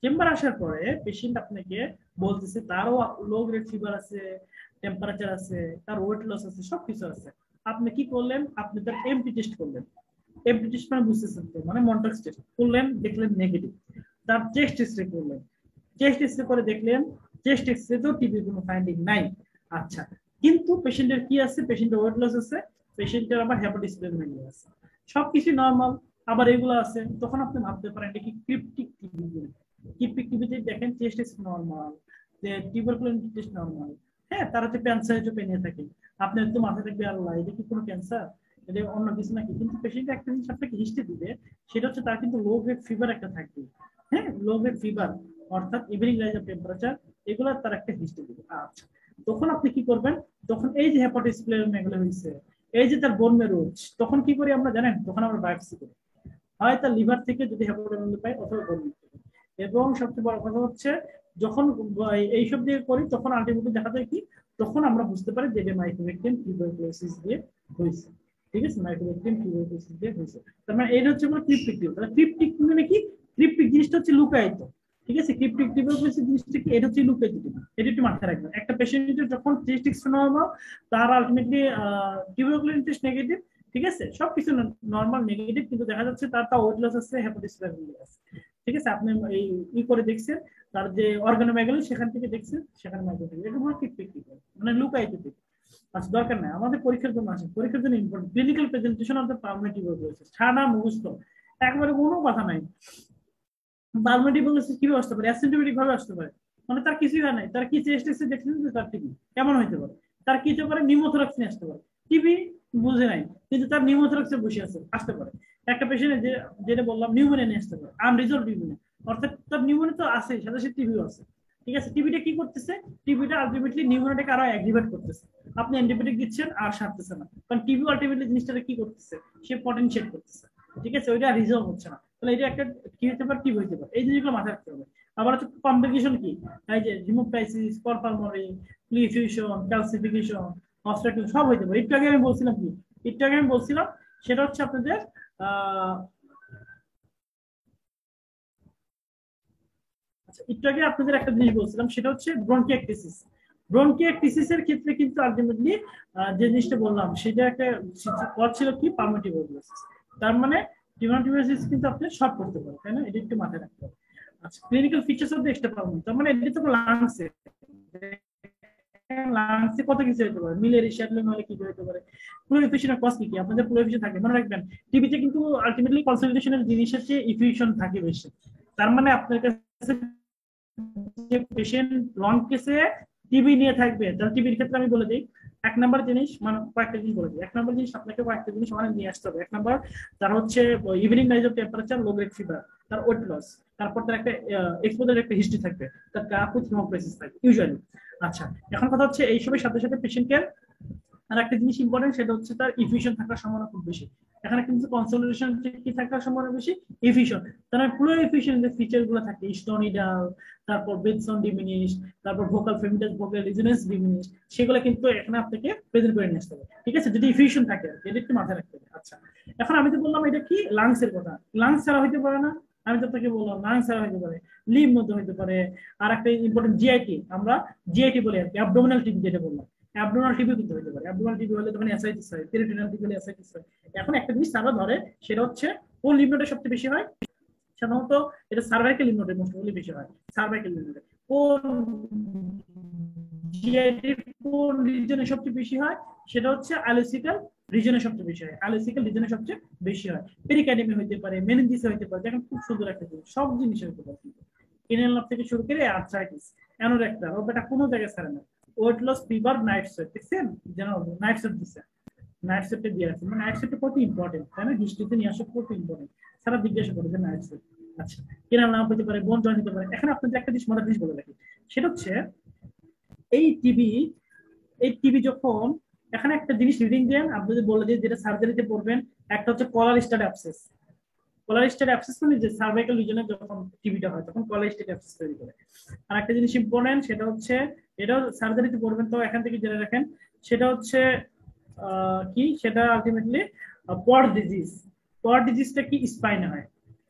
চেম্বার আসার পরে পেশেন্ট আপনাকে বলতেছে তারও লো গ্রেড ফিভার আছে, টেম্পারেচার আছে, তার ওয়েট লস আছে, সবকিছু আছে। আপনি কি করলেন, আপনি তার এমটি টেস্ট করলেন, এমটি টেস্ট মানে বুঝতেছেন তো, মানে মন্টাক্স টেস্ট করলেন, দেখলেন নেগেটিভ। তার চেস্ট এক্সরে করলেন, চেস্ট এক্সরে করে দেখলেন, চেস্ট এক্সরে তো টিবির কোনো ফাইন্ডিং নাই। আচ্ছা, কিন্তু পেশেন্টের কি আছে, পেশেন্টের ওয়েট লস আছে, পেশেন্টের আবার হেপাটাইটিস বি আছে, সবকিছু নরমাল, আবার এগুলো আছে, তখন আপনি ভাবতে পারেন এটা কি ক্রিপ্টিক টিবি। ক্রিপ্টিক টিবিতে দেখেন chest test normal, tuberculosis test normal, হ্যাঁ তার হচ্ছে প্যানসাইটোপেনিয়া থাকে, আপনার তো মাথা থাকবে আল্লাহ এটা কি কোনো ক্যান্সার, এটা অন্য কিছু নাকি, কিন্তু পেশেন্ট একটা জিনিস আপনাকে হিস্ট্রি দিবে, সেটা হচ্ছে তার কিন্তু লো গ্রেড ফিভার একটা থাকবে, হ্যাঁ লো গ্রেড ফিভার অর্থাৎ ইভিনিং রাইজ অফ টেম্পারেচার, এগুলো তার একটা হিস্ট্রি দিবে। আচ্ছা, তখন আপনি কি করবেন, তখন এই যে হেপাটাইটিস এগুলো হয়েছে, এই যে তার বোন মেরু, তখন কি করি আমরা জানেন, তখন আমরা বায়োপসি করি, হয় তার লিভার থেকে যদি হেপাটাইটিস পাই, অথবা বোন মেরু। এবং সবচেয়ে বড় কথা হচ্ছে যখন এইসব দিয়ে করি তখন আলটিমেটলি দেখা যায় কি, তখন আমরা বুঝতে পারি যে এটা মাইক্রোব্যাকটেরিয়াম টিউবারকুলোসিস দিয়ে হয়েছে। ঠিক আছে, মাইক্রোব্যাকটেরিয়াম টিউবারকুলোসিস দিয়ে হয়েছে। তার মানে এটা হচ্ছে আমরা ক্রিপ্টিক টিউব, তাহলে ক্রিপ্টিক মানে কি, ক্রিপ্টিক জিনিসটা হচ্ছে লুকায়িত। ঠিক আছে, ক্রিপ্টিক টিউবারকুলোসিস জিনিসটা কি, এটা হচ্ছে লুকায়িত, এটা একটু মাথায় রাখবেন। একটা পেশেন্টের যখন টেস্ট নরমাল, তার আলটিমেটলি টিউবারকুলোসিস টেস্ট নেগেটিভ, ঠিক আছে সবকিছু নরমাল নেগেটিভ, কিন্তু দেখা যাচ্ছে তার ওয়েট লস আছে, হেপাটাইটিস বি আছে। ঠিক আছে, আপনি এই করে দেখছেন, তার যে অর্গানোমেগালি সেখান থেকে দেখছেন, সেখানে মাইক্রোটিউব, এটা হলো টিক মানে লুকায়িত টিক। আচ্ছা, দরকার নাই, আমাদের পরীক্ষার জন্য আসে, পরীক্ষার জন্য important clinical presentation of the pulmonary tuberculosis, সাদা মুখস্থ, একবারে কোনো কথা নাই। পালমোনারি টিউবারকুলোসিস কিভাবে আসতে পারে, অ্যাসিম্পটোমেটিক ভাবে আসতে পারে, মানে তার কিছুই হয় নাই, তার কি চেস্ট এসে দেখছেন যে তার টিবি, কেমন হইতে পারে, তার কি হতে পারে, নিউমোথোরাক্স নিয়ে আসতে পারে, টিবি বুঝে নাই কিন্তু তার নিউমোথোরাক্সে বসে আছে, আসতে পারে। একটা পেশেন্ট যে যেটা বললাম নিউমোনিয়া নিয়ে আসতে পারে, আনরিজলভ নিউমোনিয়া, অর্থাৎ তার নিউমোনিয়া তো আছে, সাথে সাথে টিবিও আছে। ঠিক আছে, টিবিটা কি করতেছে, টিবিটা আলটিমেটলি নিউমোনিয়াটাকে আরো অ্যাগ্রিভেট করতেছে, আপনি অ্যান্টিবায়োটিক দিচ্ছেন আর সারতেছে না, কারণ টিবি আলটিমেটলি জিনিসটা কি করতেছে, সে পটেনশিয়েট করতেছে। ঠিক আছে, ওইটা রিজলভ হচ্ছে না, তাহলে এটা একটা কি হতে পারে, টিবি হতে পারে, এই জিনিসগুলো মাথায় রাখতে হবে। আবার হচ্ছে কমপ্লিকেশন কি, এই যে হিমোপ্টাইসিস, পালমোনারি প্লিফিউশন, ক্যালসিফিকেশন, অবস্ট্রাকশন সব হইতে পারে। একটু আগে আমি বলছিলাম কি, একটু আগে আমি বলছিলাম সেটা হচ্ছে আপনাদের আচ্ছা, একটু আগে আপনাদের একটা জিনিস বলছিলাম, সেটা হচ্ছে ব্রঙ্কিয়াক্টিসিস। ব্রঙ্কিয়াক্টিসিসের ক্ষেত্রে কিন্তু আলটিমেটলি যে জিনিসটা বললাম সেটা একটা কজ ছিল কি, পালমোনারি টিউবারকুলোসিস। তার মানে টিউবারকুলোসিস কিন্তু আপনি সব করতে পারেন, তাই না, এটা একটু মাথায় রাখতে হবে। আচ্ছা, clinical features of the extra pulmonary, তার মানে এটা তো লাংসে, লাংসে কত কিছু হতে পারে, মিলেরিয়া শ্যাডলিং হলে কি হতে পারে, প্লুরিফিকেশনের কজ কি কি, আপনাদের প্লুরিফিকেশন থাকে মনে রাখবেন। টিবিতে কিন্তু আলটিমেটলি কনসলিডেশনের জিনিসের চেয়ে ইফিউশন থাকে বেশি। তার মানে আপনার কাছে যে পেশেন্ট লং কেসে টিবি নিয়ে থাকবে, তাহলে টিবির ক্ষেত্রে আমি বলে দিই, 1 নম্বর জিনিস, মানে কয়েকটা জিনিস বলে দিই। 1 নম্বর জিনিস আপনাকে কয়েকটা জিনিস মানে নিয়ে আসতে হবে। 1 নম্বর, তার হচ্ছে evening rise of temperature, low grade fever, তার ওয়েট লস, তারপর তার একটা এক্সপোজার একটা হিস্ট্রি থাকবে, তার কাপ উইথ হিমোপ্টাইসিস থাকবে ইউজুয়ালি। আচ্ছা, এখন কথা হচ্ছে এইসবের সাথে সাথে পেশেন্টের আর একটা জিনিস ইম্পর্টেন্ট, সেটা হচ্ছে তার ইফিউশন থাকার সম্ভাবনা খুব বেশি। এখানে কিন্তু কনসলিডেশন কি থাকার সম্ভাবনা বেশি, এফিশিয়েন্ট। তার পুরো এফিশিয়েন্ট যে ফিচার গুলো থাকে, স্টোনিডাল, তারপর বেডসন ডিমিনিশ, তারপর ভোকাল ফেমিনাইজ, ভোকাল রিজোনেন্স ডিমিনিশ, সেগুলো কিন্তু এখানে আপনাকে প্রেজেন্ট করে নিয়ে আসতে হবে। ঠিক আছে, যদি এফিশিয়েন্ট থাকে, এটা একটু মাথায় রাখতে হবে। আচ্ছা, এখন আমি তো বললাম এটা কি লাংস এর কথা, লাংস ছাড়া হইতে পারে না। আমি তো আপনাকে বললাম লাংস ছাড়া হইতে পারে, লিম মধ্যে হইতে পারে। আর একটা ইম্পর্টেন্ট জিআইটি, আমরা জিআইটি বলি আর কি, অ্যাবডোমিনাল টিবি যেটা বললাম, অ্যাবডোমিনাল টিবি কিন্তু হতে পারে। অ্যাবডোমিনাল টিবি হলে তখন এসআইটিস হয়, পেরিটোনিয়াল টিবি হলে এসআইটিস হয়। এখন একটা জিনিস তারা ধরে, সেটা হচ্ছে কোন লিম্ফ নোডে সবচেয়ে বেশি হয়। সাধারণত এটা সার্ভাইকাল লিম্ফ নোডে মোস্টলি বেশি হয়। সার্ভাইকাল লিম্ফ নোডে কোন জিআইটির কোন রিজনে সবচেয়ে বেশি হয়, সেটা হচ্ছে আলোসিক্যাল রিজনে সবচেয়ে বেশি হয়। আলোসিক্যাল রিজনে সবচেয়ে বেশি হয়। পেরিকার্ডিয়ামে হইতে পারে, মেনিনজিসে হইতে পারে। দেখেন খুব সুন্দর একটা জিনিস, সব জিনিসে হইতে পারে। ক্রেনিয়াল নার্ভ থেকে শুরু করে আর্থ্রাইটিস, অ্যানোরেক্টা, ওটা কোনো জায়গায় ছাড়ে না। Weight loss, fever, night sweat, দেখছেন যেন নাইট সোয়েট দিচ্ছে, নাইট সোয়েটে দিয়ে আছে। মানে নাইট সোয়েটটা কত ইম্পর্টেন্ট, তাই না? হিস্ট্রিতে নিয়ে আসা কত ইম্পর্টেন্ট, সারা জিজ্ঞাসা করে যে নাইট সোয়েট। আচ্ছা, ক্রেনিয়াল নার্ভ হতে পারে, বোন জয়েন্ট হতে পারে। এখন আপনাদের একটা জিনিস মজার জিনিস বলে রাখি, সেটা হচ্ছে এই টিবি, এই টিবি যখন, এখানে একটা জিনিস রিডিং দেন, আপনি যদি বলে দিয়ে যেটা সার্জারিতে পড়বেন, একটা হচ্ছে কলার স্টাড অ্যাবসেস। কলার স্টাড অ্যাবসেস মানে যে সার্ভাইকাল রিজনে যখন টিবিটা হয় তখন কলার স্টাড অ্যাবসেস তৈরি করে। আর একটা জিনিস ইম্পর্টেন্ট, সেটা হচ্ছে এটাও সার্জারিতে পড়বেন, তো এখান থেকে জেনে রাখেন, সেটা হচ্ছে কি, সেটা আলটিমেটলি পড ডিজিজ। পড ডিজিজটা কি স্পাইনে হয়।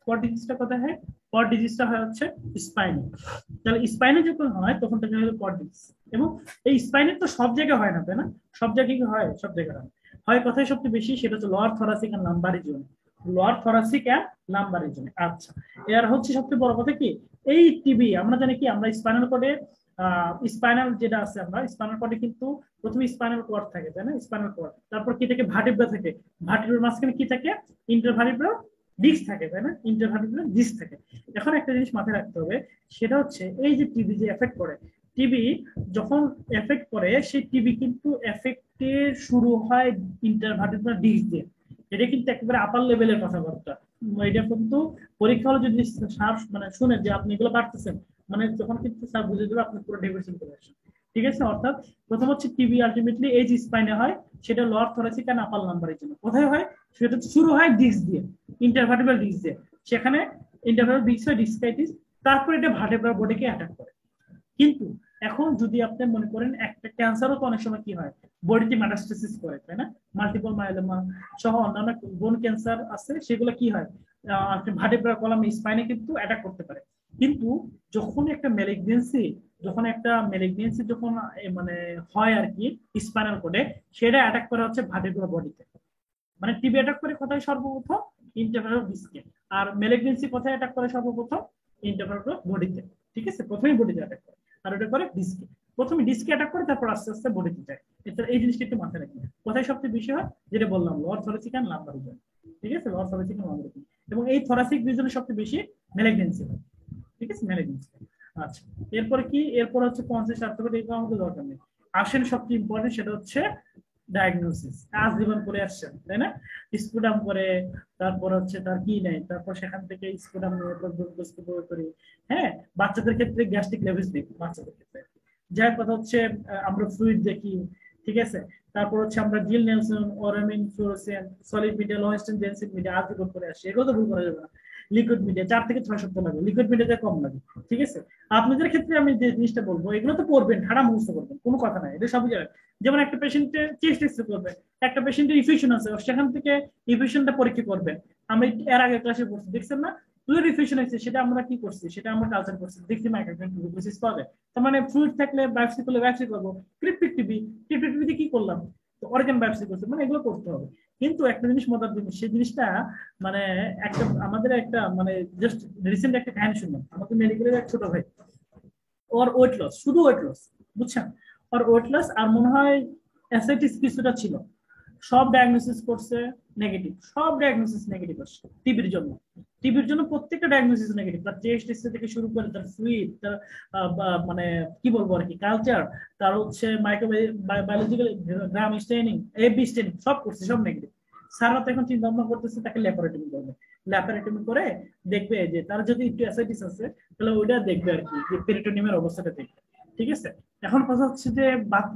পড ডিজিজটা কোথায় হয়, পড ডিজিজটা হয় হচ্ছে স্পাইনে। তাহলে স্পাইনে যখন হয় তখন তাকে হলো পড ডিজিজ। এবং এই স্পাইনের তো সব জায়গায় হয় না, তাই না? সব জায়গায় কি হয়, সব জায়গায় হয়। হয় কোথায় সবচেয়ে বেশি, সেটা হচ্ছে লোয়ার থরাসিক আর লাম্বার রিজিয়নে। লোয়ার থরাসিক আর লাম্বার রিজিয়নে। আচ্ছা, এর হচ্ছে সবচেয়ে বড় কথা কি, এই টিবি আমরা জানি কি, আমরা স্পাইনাল কর্ডে, স্পাইনাল যেটা আছে, আমরা স্পাইনাল কর্ডে কিন্তু প্রথমে স্পাইনাল কর্ড থাকে, তাই না? স্পাইনাল কর্ড, তারপর কি থাকে, ভার্টিব্রা থাকে। ভার্টিব্রার মাঝখানে কি থাকে, ইন্টারভার্টিব্রাল ডিস্ক থাকে, তাই না? ইন্টারভার্টিব্রাল ডিস্ক থাকে। এখন একটা জিনিস মাথায় রাখতে হবে, সেটা হচ্ছে এই যে টিবি যে এফেক্ট করে, টিবি যখন এফেক্ট করে, সেই টিবি কিন্তু এফেক্টের শুরু হয় ইন্টারভার্টিব্রাল ডিস্ক দিয়ে। এটা কিন্তু একেবারে আপার লেভেলের কথাবার্তা। এটা কিন্তু পরীক্ষা হলে যদি মানে শুনে যে আপনি এগুলো পারতেছেন, মানে তখন কিন্তু স্যার বুঝে দেবে আপনি পুরো ডেভিয়েশন করে আসেন। ঠিক আছে, অর্থাৎ প্রথম হচ্ছে টিবি আলটিমেটলি এই যে স্পাইনে হয়, সেটা লোয়ার থরাসিক এন্ড আপার লাম্বারের জন্য। কোথায় হয়, সেটা শুরু হয় ডিস্ক দিয়ে, ইন্টারভার্টিব্রাল ডিস্ক দিয়ে। সেখানে ইন্টারভার্টিব্রাল ডিস্ক হয় ডিস্কাইটিস, তারপর এটা ভার্টেব্রাল বডিকে অ্যাটাক করে। কিন্তু এখন যদি আপনি মনে করেন, একটা ক্যান্সারও তো অনেক সময় কি হয়, বডিতে মেটাস্টেসিস করে, তাই না? মাল্টিপল মায়োলোমা সহ অন্যান্য বোন ক্যান্সার আছে, সেগুলো কি হয়, আপনি ভার্টেব্রাল কলাম স্পাইনে কিন্তু অ্যাটাক করতে পারে। কিন্তু যখন একটা ম্যালিগনেন্সি, যখন মানে হয় আর কি স্পাইনাল কোডে, সেটা অ্যাটাক করা হচ্ছে ভার্টেব্রাল বডিতে। মানে টিবি অ্যাটাক করে কোথায় সর্বপ্রথম, ইন্টারভার্টাল ডিস্কে। আর ম্যালিগনেন্সি কোথায় অ্যাটাক করে সর্বপ্রথম, ইন্টারভার্টাল বডিতে। ঠিক আছে, প্রথমেই বডিতে অ্যাটাক করে, আর ওটা করে ডিস্কে। প্রথমে ডিস্কে অ্যাটাক করে, তারপর আস্তে আস্তে বডিতে যায়। এই জিনিসটা একটু মাথায় রাখবেন, কোথায় সবচেয়ে বেশি হয়, যেটা বললাম lower thoracic and lumbar region. ঠিক আছে, lower thoracic and lumbar region. এবং এই থরাসিক রিজনে সবচেয়ে বেশি ম্যালিগনেন্সি হয়। ঠিক আছে, ম্যালিগনেন্সি। আচ্ছা, এরপরে কি, এরপর হচ্ছে কনসেপ্ট সার্টিফিকেট, এগুলো আমাদের দরকার নেই। আসেন সবচেয়ে ইম্পর্টেন্ট, সেটা হচ্ছে ডায়াগনোসিস। আজীবন করে আসছেন, তাই না? স্পুটাম করে, তারপর হচ্ছে তার কি নেই, তারপর সেখান থেকে স্পুটাম নিয়ে করি। হ্যাঁ, বাচ্চাদের ক্ষেত্রে গ্যাস্ট্রিক লেভিস দিই, বাচ্চাদের ক্ষেত্রে যার কথা হচ্ছে আমরা ফ্লুইড দেখি। ঠিক আছে, তারপর হচ্ছে আমরা জিল নেলসন, ওরামিন, ফ্লোরোসেন, সলিড মিডিয়া, লোহেস্টেন, ডেন্সিক মিডিয়া আজীবন করে আসি। এগুলো তো ভুল করা যাবে না। লিকুইড মিডিয়া 4 থেকে 6 সপ্তাহ লাগে, লিকুইড মিডিয়াতে কম লাগে। ঠিক আছে, আপনাদের ক্ষেত্রে আমি যে জিনিসটা বলবো, এগুলো তো পড়বেন, ঠাড়া মুখস্থ করবেন, কোনো কথা নাই, এটা সবই জানেন। যেমন একটা পেশেন্টের চেস্ট এক্সরে করবে, একটা পেশেন্টের ইফিউশন আছে, সেখান থেকে ইফিউশনটা পরীক্ষা করবেন। আমি এর আগে ক্লাসে পড়ছি, দেখছেন না? ফ্লুইড ইফিউশন আছে, সেটা আমরা কি করছি, সেটা আমরা কালচার করছি, দেখছি মাইক্রোফ্লুইড পাবে। তার মানে ফ্লুইড থাকলে বায়োপসি করলে বায়োপসি করবো। টিপিটিভিতে কি করলাম, তো অর্গান বায়োপসি করছে, মানে এগুলো করতে হবে। কিন্তু একটা জিনিস মজার জিনিস, সেই জিনিসটা মানে একটা আমাদের একটা মানে জাস্ট রিসেন্ট একটা কাহিনী শুনলাম। আমাদের মেডিকেলের এক ছোট ভাই, ওর ওয়েট লস, শুধু ওয়েট লস, বুঝছেন? ওর ওয়েট লস, আর মনে হয় অ্যাসাইটিস কিছুটা ছিল। সব ডায়াগনোসিস করছে নেগেটিভ, সব ডায়াগনোসিস নেগেটিভ আসছে টিবির জন্য। টিবির জন্য প্রত্যেকটা ডায়াগনোসিস নেগেটিভ, তার চেস্ট এক্সরে থেকে শুরু করে তার ফ্লুইড, তার মানে কি বলবো আর কি, কালচার, তার হচ্ছে মাইক্রোবায়োলজিক্যাল গ্রাম স্টেনিং, এবি স্টেনিং, সব করছে, সব নেগেটিভ। স্যাররা তো এখন চিন্তা ভাবনা করতেছে তাকে ল্যাপারেটমি করবে। ল্যাপারেটমি করে দেখবে যে তার যদি একটু অ্যাসাইটিস আছে, তাহলে ওইটা দেখবে আর কি, যে পেরিটোনিয়ামের অবস্থাটা দেখবে। ঠিক আছে। এখন কথা হচ্ছে যে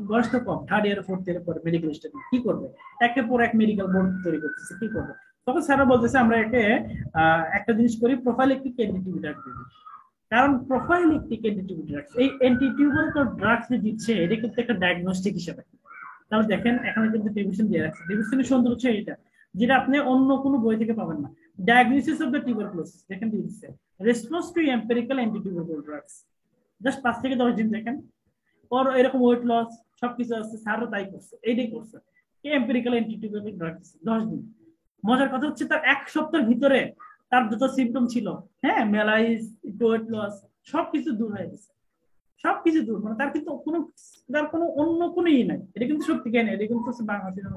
বয়স তো কম, থার্ড ইয়ার ফোর্থ ইয়ার পরে মেডিকেল স্টুডেন্ট কি করবে, একের পর এক মেডিকেল বোর্ড তৈরি করতেছে, কি করবে? তখন স্যাররা বলতেছে আমরা একে একটা জিনিস করি, প্রোফাইলেকটিক অ্যান্টিটিউড ড্রাগ দিই। কারণ প্রোফাইলেকটিক অ্যান্টিটিউড ড্রাগস, এই অ্যান্টিটিউবার ড্রাগস যে দিচ্ছে এটা কিন্তু একটা ডায়াগনস্টিক হিসেবে। তাহলে দেখেন এখানে কিন্তু ডিভিশন দিয়ে রাখছে, ডিভিশনের সুন্দর হচ্ছে এটা, যেটা আপনি অন্য কোনো বই থেকে পাবেন না। ডায়াগনোসিস অফ দ্য টিউবারকুলোসিস দেখেন দিয়ে দিচ্ছে, response to empirical antitubercular drugs, just 5 থেকে 10 দিন দেখেন। ওর এরকম ওয়েট লস সবকিছু আছে, স্যারও তাই করছে, এইটাই করছে, এম্পিরিক্যাল অ্যান্টিটিউবারকুল ড্রাগস 10 দিন। মজার কথা হচ্ছে তার 1 সপ্তাহের ভিতরে তার যত সিমটম ছিল, হ্যাঁ মেলাইস, ওয়েট লস, সবকিছু দূর হয়ে গেছে, সবকিছু দূর, মানে তার কিন্তু কোনো, তার কোনো অন্য কোনো ই নাই, এটা কিন্তু সত্যি জ্ঞান, এটা কিন্তু বাংলাদেশের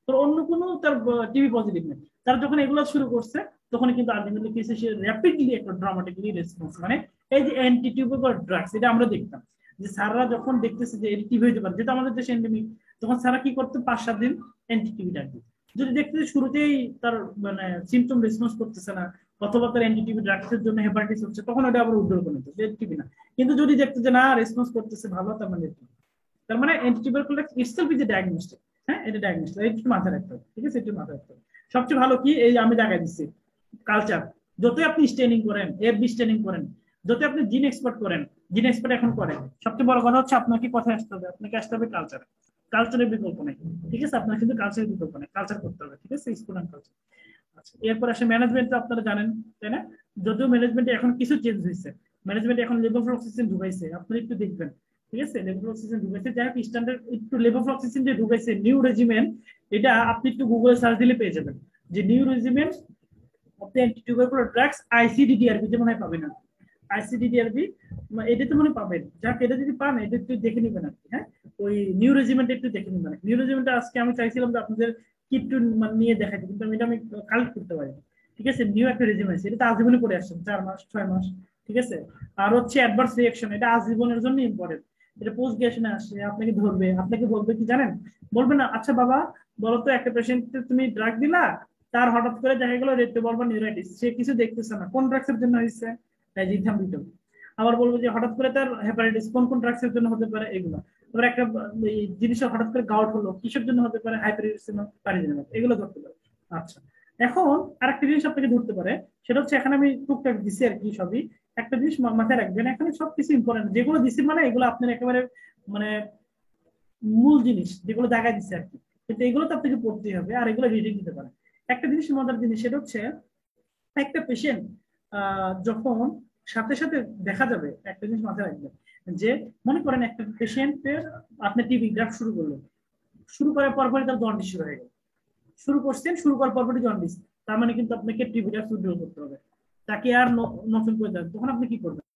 তোর অন্য কোনো তার টিভি পজিটিভ নেই। তার যখন এগুলো শুরু করছে তখন কিন্তু আলটিমেটলি কিছু সে র্যাপিডলি একটা ড্রামাটিক্যালি রেসপন্স, মানে এই যে অ্যান্টি টিউবারকুলার ড্রাগস, এটা আমরা দেখতাম যে স্যাররা যখন দেখতেছে যে এটি টিভি হতে পারে, যেটা আমাদের দেশে এন্ডেমিক, তখন স্যাররা কি করতে 5-7 দিন অ্যান্টি টিভি ডাক দিত। যদি দেখতে শুরুতেই তার মানে সিমটম রেসপন্স করতেছে না, অথবা তার অ্যান্টি টিভি ড্রাগসের জন্য হেপাটাইটিস হচ্ছে, তখন ওটা আবার উদ্ধার করে নিত টিভি না। কিন্তু যদি দেখতে যে না রেসপন্স করতেছে ভালো, তার মানে antitubercular itself is a diagnostic. হ্যাঁ, এটা ডায়াগনস্টিক, এটা একটু মাথায় রাখতে হবে, ঠিক আছে, একটু মাথায় রাখতে হবে। সবচেয়ে ভালো কি, এই আমি দেখাই দিচ্ছি কালচার, যতই আপনি স্টেনিং করেন, এফবি স্টেনিং করেন, যতই আপনি জিন এক্সপার্ট করেন, জিন এক্সপার্ট এখন করেন, সবচেয়ে বড় কথা হচ্ছে আপনাকে কথায় আসতে হবে, আপনাকে আসতে হবে কালচার, কালচারের বিকল্প নেই, ঠিক আছে, আপনার কিন্তু কালচারের বিকল্প নেই, কালচার করতে হবে, ঠিক আছে, স্টুডেন্ট কালচার। আচ্ছা, এরপর আসে ম্যানেজমেন্ট, আপনারা জানেন তাই না, যদিও ম্যানেজমেন্টে এখন কিছু চেঞ্জ হয়েছে, ম্যানেজমেন্ট এখন লেভোফ্লক্সাসিন ঢুকাইছে, আপনারা একটু দেখবেন, ঠিক আছে, লেভোফ্লক্সাসিন ঢুকাইছে, যাই হোক স্ট্যান্ডার্ড একটু লেভোফ্লক্সাসিন যে ঢুকাইছে নিউ রেজিমেন, এটা আপনি একটু গুগলে সার্চ দিলে পেয়ে যাবেন যে new regimen of the antitubercular drugs ICDDRB, যে মনে হয় পাবেন না, আইসিডিডিআরবি এটা তো মনে পাবেন, যাক এটা যদি পান এটা একটু দেখে নেবেন আর কি। হ্যাঁ, ওই নিউ রেজিমেন্ট একটু দেখে নেবেন, নিউ রেজিমেন্টটা আজকে আমি চাইছিলাম যে আপনাদের কি একটু নিয়ে দেখাতে, কিন্তু আমি এটা আমি কালেক্ট করতে পারি, ঠিক আছে, নিউ একটা রেজিমেন্ট, এটা তো আজীবনে পড়ে আসছেন 4 মাস 6 মাস, ঠিক আছে। আর হচ্ছে অ্যাডভার্স রিঅ্যাকশন, এটা আজীবনের জন্য ইম্পর্টেন্ট, এটা পোস্ট গ্রাজুয়েশনে আসে, আপনাকে ধরবে, আপনাকে বলবে কি জানেন, বলবে না আচ্ছা বাবা বলো তো, একটা পেশেন্ট তুমি ড্রাগ দিলা, তার হঠাৎ করে দেখা গেল রেট্রোভালভাল নিউরাইটিস, সে কিছু দেখতেছে না, কোন ড্রাগসের জন্য হয়েছে, ডাইজিথামভিটল। আবার বলবো যে হঠাৎ করে তার হেপাটাইটিস, কোন কোন ড্রাগসের জন্য হতে পারে এগুলো। এবার একটা জিনিস হঠাৎ করে গাউট হলো, কিসের জন্য হতে পারে, হাইপারটেনশন, প্যারাজিনাম, এগুলো ধরতে পারে। আচ্ছা, এখন আরেকটা জিনিস আপনাকে ধরতে পারে, সেটা হচ্ছে এখানে আমি টুকটাক দিছি আর কি সবই, একটা জিনিস মাথায় রাখবেন, এখানে সবকিছু ইম্পর্টেন্ট, যেগুলো দিছি মানে এগুলো আপনার একেবারে মানে মূল জিনিস যেগুলো জায়গায় দিচ্ছে আর কি, কিন্তু এগুলো তো আপনাকে পড়তেই হবে, আর এগুলো রিডিং দিতে পারেন। একটা জিনিস মজার জিনিস, সেটা হচ্ছে একটা পেশেন্ট যখন সাথে সাথে দেখা যাবে, একটা জিনিস মাথায় রাখবেন, যে মনে করেন একটা পেশেন্টের আপনি টিবি গ্রাফ শুরু করলেন, শুরু করার পরপরই তার জন্ডিস শুরু হয়ে গেল, শুরু করছেন, শুরু করার পরপরই জন্ডিস, তার মানে কিন্তু আপনাকে টিবি গ্রাফ উইথড্র করতে হবে, তাকে আর নতুন করে দেন, তখন আপনি কি করবেন?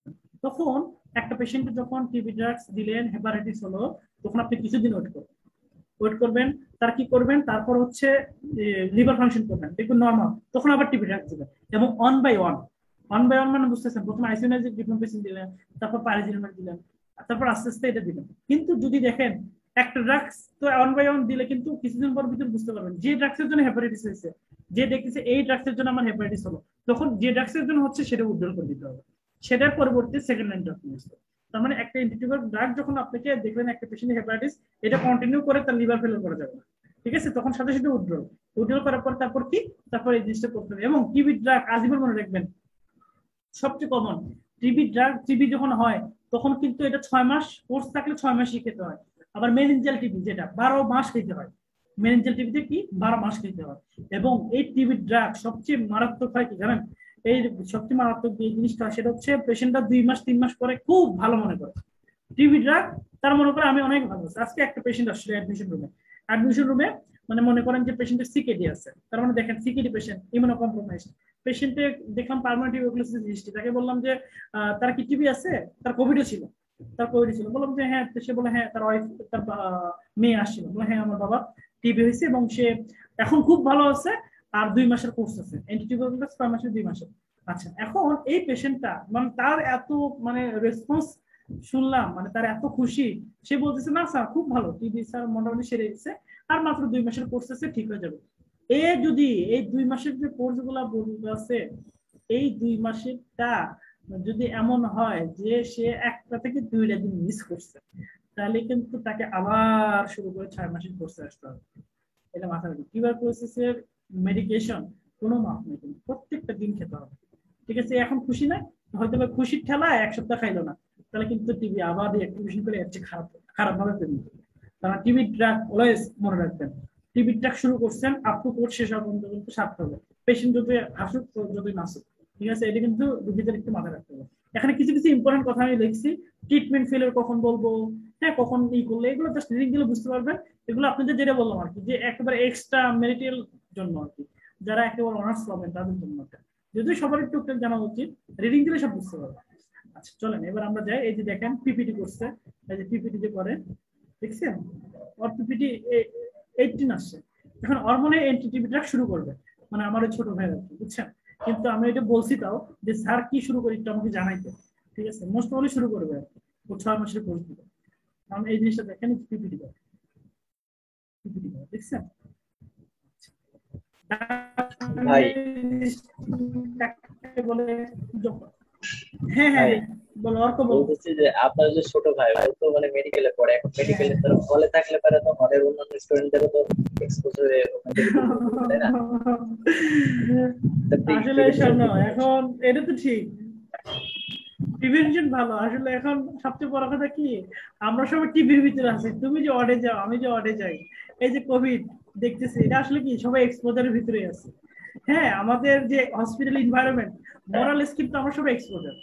তখন একটা পেশেন্টের যখন টিবি ড্রাগস দিলেন, হেপাটাইটিস হলো, তখন আপনি কিছুদিন ওয়েট করবেন, তার কি করবেন, তারপর হচ্ছে লিভার ফাংশন করবেন, দেখবেন নর্মাল, তখন আবার টিবি ড্রাগস দিবেন, এবং অন বাই ওয়ান মানে বুঝতেছেন, প্রথমে আইসোনাইজিক ডিফারেন্সিয়েশন দিলেন, তারপর প্যারাজিনামেট দিলেন, তারপর আস্তে আস্তে এটা দিবেন। কিন্তু যদি দেখেন একটা ড্রাগস তো অন বাই ওয়ান দিলে কিন্তু কিছুদিন পর ভিতরে বুঝতে পারবেন যে ড্রাগসের জন্য হেপাটাইটিস হয়েছে, যে দেখতেছে এই ড্রাগসের জন্য আমার হেপাটাইটিস হলো, তখন যে ড্রাগসের জন্য হচ্ছে সেটা উদ্ধার করে দিতে হবে, সেটার পরবর্তী সেকেন্ড লাইন ট্রিটমেন্ট। তার মানে একটা অ্যান্টিটিউবার ড্রাগ যখন আপনাকে দেখবেন একটা পেশেন্টের হেপাটাইটিস, এটা কন্টিনিউ করে তার লিভার ফেলিওর করা যাবে না, ঠিক আছে, তখন সাথে সাথে উইথড্রল করার পর তারপর কি, তারপর এই জিনিসটা করতে হবে। এবং টিবি ড্রাগ আজীবন মনে রাখবেন, সবচেয়ে কমন টিবি ড্রাগ, টিবি যখন হয় তখন কিন্তু এটা 6 মাস কোর্স থাকলে 6 মাসই খেতে হয়। আবার মেনিনজাল টিবি যেটা 12 মাস খেতে হয়, মেনিনজাল টিবিতে কি 12 মাস খেতে হয়। এবং এই টিবি ড্রাগ সবচেয়ে মারাত্মক হয় কি জানেন, এই সবচেয়ে মারাত্মক যে জিনিসটা সেটা হচ্ছে পেশেন্টটা 2 মাস 3 মাস পরে খুব ভালো মনে করে টিবি ড্রাগ, তার মনে করে আমি অনেক ভালো আছি। আজকে একটা পেশেন্ট আসছে অ্যাডমিশন রুমে, মানে মনে করেন যে পেশেন্টের সিকেডি আছে, তার মানে দেখেন সিকেডি পেশেন্ট, ইমিউনো কম্প্রোমাইজড পেশেন্টে দেখলাম পার্মানেন্ট টিউবারকুলোসিস হিস্ট্রি, তাকে বললাম যে তার কি টিবি আছে, তার কোভিডও ছিল, বললাম যে হ্যাঁ, সে বলে হ্যাঁ তার ওয়াইফ, তার মেয়ে আসছিল, বলে হ্যাঁ আমার বাবা টিবি হয়েছে এবং সে এখন খুব ভালো আছে, আর 2 মাসের কোর্স আছে অ্যান্টিটিউবারকুলোসিস, 6 মাসের 2 মাসের। আচ্ছা, এখন এই পেশেন্টটা মানে তার এত মানে রেসপন্স শুনলাম, মানে তার এত খুশি, সে বলতেছে না স্যার খুব ভালো, টিবি স্যার মোটামুটি সেরে গেছে, আর মাত্র 2 মাসের কোর্স আছে, ঠিক হয়ে যাবে। এ যদি এই 2 মাসের যে কোর্স গুলা আছে, এই 2 মাসেরটা যদি এমন হয় যে সে একটা থেকে 2টা দিন মিস করছে, তাহলে কিন্তু তাকে আবার শুরু করে 6 মাসের কোর্সে আসতে হবে। এটা মাথায় রাখবেন। টিউবারকুলোসিসের মেডিকেশন কোনো মাপ নেই, কিন্তু প্রত্যেকটা দিন খেতে হবে। ঠিক আছে, এখন খুশি না, হয়তো বা খুশির ঠেলায় 1 সপ্তাহ খাইলো না, তাহলে কিন্তু টিবি আবার রিঅ্যাক্টিভেশন করে এর চেয়ে খারাপ ভাবে তৈরি হবে। কারণ টিবি ড্রাগ অলওয়েজ মনে রাখবেন, টিবি ড্রাগ শুরু করছেন আপ টু কোর্স শেষ হওয়া পর্যন্ত কিন্তু সারতে হবে। পেশেন্ট যদি হাসুক যতই নাসুক, ঠিক আছে, এটা কিন্তু রোগীদের একটু মাথায় রাখতে হবে। এখানে কিছু কিছু ইম্পর্টেন্ট কথা আমি লিখছি। ট্রিটমেন্ট ফেলিওর কখন বলবো, হ্যাঁ কখন করলে, এগুলো জাস্ট রিডিং দিলে বুঝতে পারবেন। এগুলো আপনাদের যেটা বললাম আর কি, যে একেবারে এক্সট্রা মেরিটাল জন্য আর কি, যারা একেবারে অনার্স পাবেন তাদের জন্য। যদিও সবার একটু জানা উচিত, রিডিং দিলে সব বুঝতে পারবে। আচ্ছা চলেন এবার আমরা যাই। এই যে দেখেন পিপিটি করছে, এই যে পিপিটি যে করে দেখছেন, ওর পিপিটি 18 আসছে। এখন ওর মনে এনটিটিভিটা শুরু করবে, মানে আমার ছোট ভাই আর কি, বুঝছেন। কিন্তু আমি এটা বলছি তাও, যে স্যার কি শুরু করি একটু আমাকে জানাইতে। ঠিক আছে, মোস্ট প্রবাবলি শুরু করবে আর কি, ও 6 মাসের কোর্স দিবে। কারণ এই জিনিসটা দেখেন, পিপিটি পিপিটি দেখছেন। ভাই বলে হ্যাঁ হ্যাঁ ভাই হ্যাঁ, বলো অর্ক বলো। বলতেছি যে আপনার যে ছোট ভাই ভাই তো মানে মেডিকেলে পড়ে, এখন হ্যাঁ মেডিকেলে তার হলে থাকলে পারে তো হলের অন্যান্য স্টুডেন্টদেরও তো এক্সপোজ হয়ে ওখান থেকে টিভি পড়বে, তাই না? আসলে প্রিভেনশন শোনো, কি করবে? এখন এটা তো ঠিক, প্রিভেনশন ভালো। আসলে এখন সবচেয়ে বড় কথা কি, আমরা সবাই টিভির ভিতরে আছি, তুমি যে অডে যাও আমি যে অডে যাই, এই যে কোভিড দেখতেছি, এটা আসলে কি সবাই এক্সপোজারের ভিতরে আছে। হ্যাঁ, আমাদের যে হসপিটাল এনভায়রনমেন্ট, মোরালেস কিন্তু আমরা সবাই এক্সপোজার।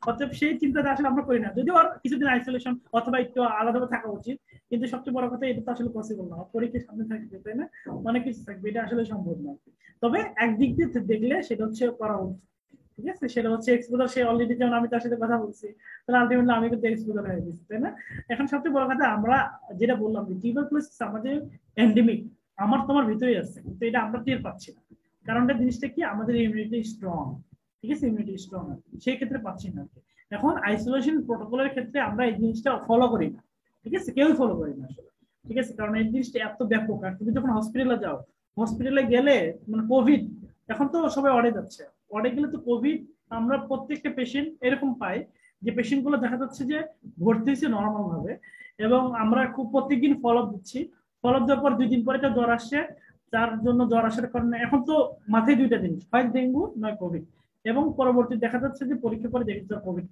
অতএব সেই চিন্তাটা আসলে আমরা করি না, যদিও আর কিছুদিন আইসোলেশন অথবা একটু আলাদাভাবে থাকা উচিত, কিন্তু সবচেয়ে বড় কথা এটা তো আসলে পসিবল না, পরীক্ষার সামনে থাকবে, তাই না? অনেক কিছু থাকবে, এটা আসলে সম্ভব না। তবে একদিক দিয়ে দেখলে সেটা হচ্ছে করা উচিত। ঠিক আছে, সেটা হচ্ছে এক্সপোজার, সে অলরেডি, যেমন আমি তার সাথে কথা বলছি, তাহলে আলটিমেটলি আমি কিন্তু এক্সপোজার হয়ে গেছি, তাই না? এখন সবচেয়ে বড় কথা, আমরা যেটা বললাম যে টিউবারকুলোসিস আমাদের এন্ডেমিক, আমার তোমার ভিতরেই আছে, কিন্তু এটা আমরা টের পাচ্ছি না। কারণটা জিনিসটা কি, আমাদের ইমিউনিটি স্ট্রং। ঠিক আছে, ইমিউনিটি স্ট্রং, সেই ক্ষেত্রে পাচ্ছি না। এখন আইসোলেশন প্রোটোকলের ক্ষেত্রে আমরা এই জিনিসটা ফলো করি না। ঠিক আছে, কেউই ফলো করি না আসলে। ঠিক আছে, কারণ এই জিনিসটা এত ব্যাপক। আর তুমি যখন হসপিটালে যাও, হসপিটালে গেলে মানে কোভিড, এখন তো সবাই অড়ে যাচ্ছে, অড়ে গেলে তো কোভিড, আমরা প্রত্যেকটা পেশেন্ট এরকম পাই, যে পেশেন্ট গুলো দেখা যাচ্ছে যে ভর্তি হয়েছে নর্মাল ভাবে, এবং আমরা খুব প্রত্যেকদিন ফলো আপ দিচ্ছি। ফলো আপ দেওয়ার পর 2 দিন পরে একটা জ্বর আসছে, যার জন্য জ্বর আসার কারণে এখন তো মাথায় 2টা জিনিস, হয় ডেঙ্গু নয় কোভিড। এবং পরবর্তী দেখা যাচ্ছে যে পরীক্ষা করে দেখি কোভিড,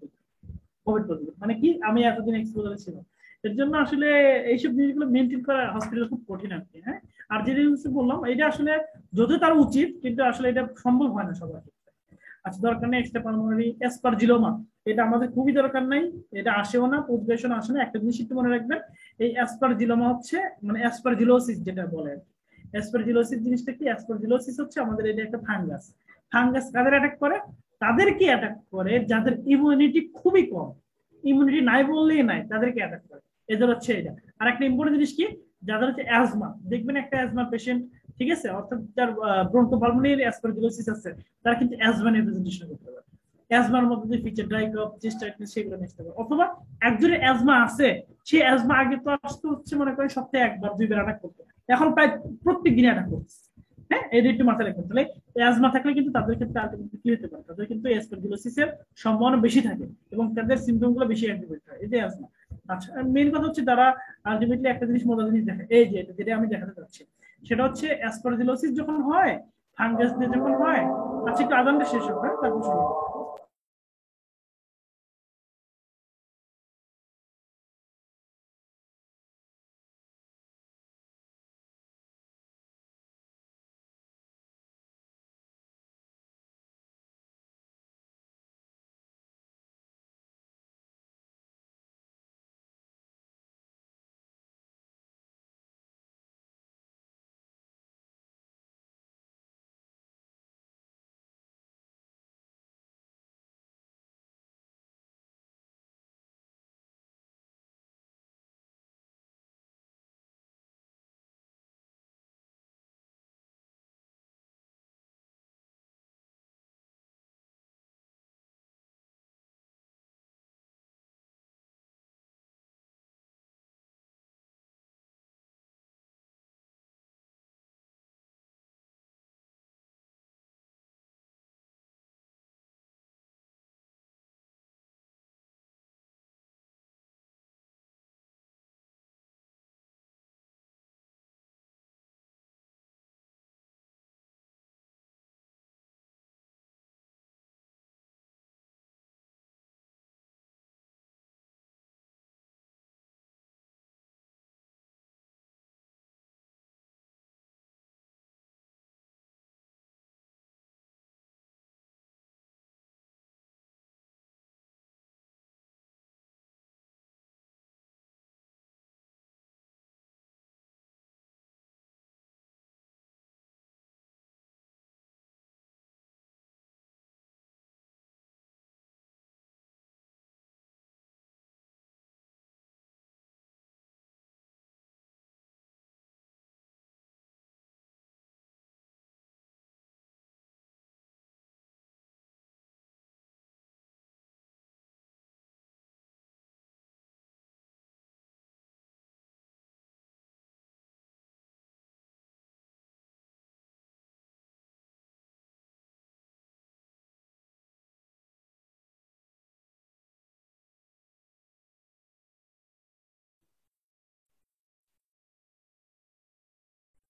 কোভিড পজিটিভ, মানে কি আমি এতদিন এক্সপোজারে ছিলাম। এর জন্য আসলে এইসব জিনিসগুলো মেনটেন করা হসপিটাল খুব কঠিন আর কি। হ্যাঁ, আর যে জিনিস বললাম এটা আসলে যদিও তার উচিত, কিন্তু আসলে এটা সম্ভব হয় না সবার ক্ষেত্রে। আচ্ছা, দরকার নেই এক্সট্রা পালমোনারি অ্যাসপারজিলোমা, এটা আমাদের খুবই দরকার নাই, এটা আসেও না, পরিবেশন আসে না। একটা জিনিস একটু মনে রাখবেন, এই অ্যাসপারজিলোমা হচ্ছে মানে অ্যাসপারজিলোসিস যেটা বলে। অ্যাসপারজিলোসিস জিনিসটা কি, অ্যাসপারজিলোসিস হচ্ছে আমাদের এটা একটা ফাঙ্গাস। ফাঙ্গাস কাদের অ্যাটাক করে, তাদেরকে অ্যাটাক করে যাদের ইমিউনিটি খুবই কম, ইমিউনিটি নাই বললেই নাই, তাদেরকে অ্যাটাক করে। এদের হচ্ছে এটা। আর একটা ইম্পর্টেন্ট জিনিস কি, যাদের হচ্ছে অ্যাজমা, দেখবেন একটা অ্যাজমা পেশেন্ট, ঠিক আছে, অর্থাৎ যার ব্রঙ্কোপালমোনারি অ্যাসপারজিলোসিস আছে, তারা কিন্তু অ্যাজমা নিয়ে প্রেজেন্টেশন করতে পারে। অ্যাজমার মধ্যে যে ফিচার ড্রাই কফ, চেস্ট টাইটনেস, সেগুলো নিতে পারে। অথবা একজনের অ্যাজমা আছে, সে অ্যাজমা আগে তো আসতে হচ্ছে মনে করেন সপ্তাহে 1 বার 2 বার অ্যাটাক করতে, এখন প্রায় প্রত্যেক দিনে অ্যাটাক করছে। হ্যাঁ, এই একটু মাথায় রাখবেন। তাহলে অ্যাজমা থাকলে কিন্তু তাদের ক্ষেত্রে আলটিমেটলি কি হতে পারে, তাদের কিন্তু অ্যাসপারজিলোসিসের সম্ভাবনা বেশি থাকে, এবং তাদের সিমটম গুলো বেশি অ্যাক্টিভেট হয়, এই যে অ্যাজমা। আচ্ছা, মেইন কথা হচ্ছে যারা আলটিমেটলি একটা জিনিস, মজার জিনিস দেখে, এই যে যেটা আমি দেখাতে চাচ্ছি, সেটা হচ্ছে অ্যাসপারজিলোসিস যখন হয়, ফাঙ্গাস দিয়ে যখন হয়। আচ্ছা, একটু আদানটা শেষ হবে, তারপর শুরু করবো।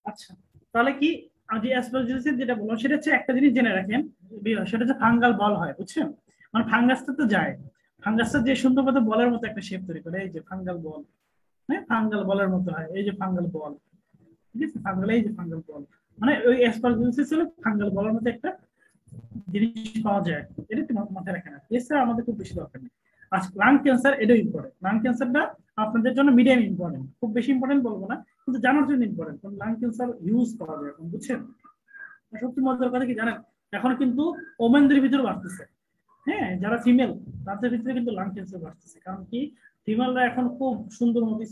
আচ্ছা, তাহলে কি আজ অ্যাসপারজিলাসের যেটা বললাম সেটা হচ্ছে একটা জিনিস জেনে রাখেন, সেটা হচ্ছে ফাঙ্গাল বল হয়, বুঝছেন? মানে ফাঙ্গাসটা তো যায়, ফাঙ্গাসটা যে সুন্দর মতো বলের মতো একটা শেপ তৈরি করে, এই যে ফাঙ্গাল বল। হ্যাঁ, ফাঙ্গাল বলের মতো হয়, এই যে ফাঙ্গাল বল। ঠিক আছে, ফাঙ্গাল, এই যে ফাঙ্গাল বল, মানে ওই অ্যাসপারজিলাসের ছিল ফাঙ্গাল বলের মতো একটা জিনিস পাওয়া যায়। এটা একটু মাথায় রাখেন, এছাড়া আমাদের খুব বেশি দরকার নেই। আর লাং ক্যান্সার এটাও ইম্পর্টেন্ট, লাং ক্যান্সারটা আপনাদের জন্য মিডিয়াম ইম্পর্টেন্ট, খুব বেশি ইম্পর্টেন্ট বলবো না, কিন্তু জানার জন্য ইম্পর্টেন্ট, কারণ লাং ক্যান্সার হিউজ পাওয়া যায় এখন, বুঝছেন? আর সবচেয়ে মজার কথা কি জানেন, এখন কিন্তু ওমেনদের ভিতরে বাড়তেছে। হ্যাঁ, যারা ফিমেল তাদের ভিতরে কিন্তু লাং ক্যান্সার বাড়তেছে, কারণ কি ফিমেলরা এখন খুব সুন্দর মতো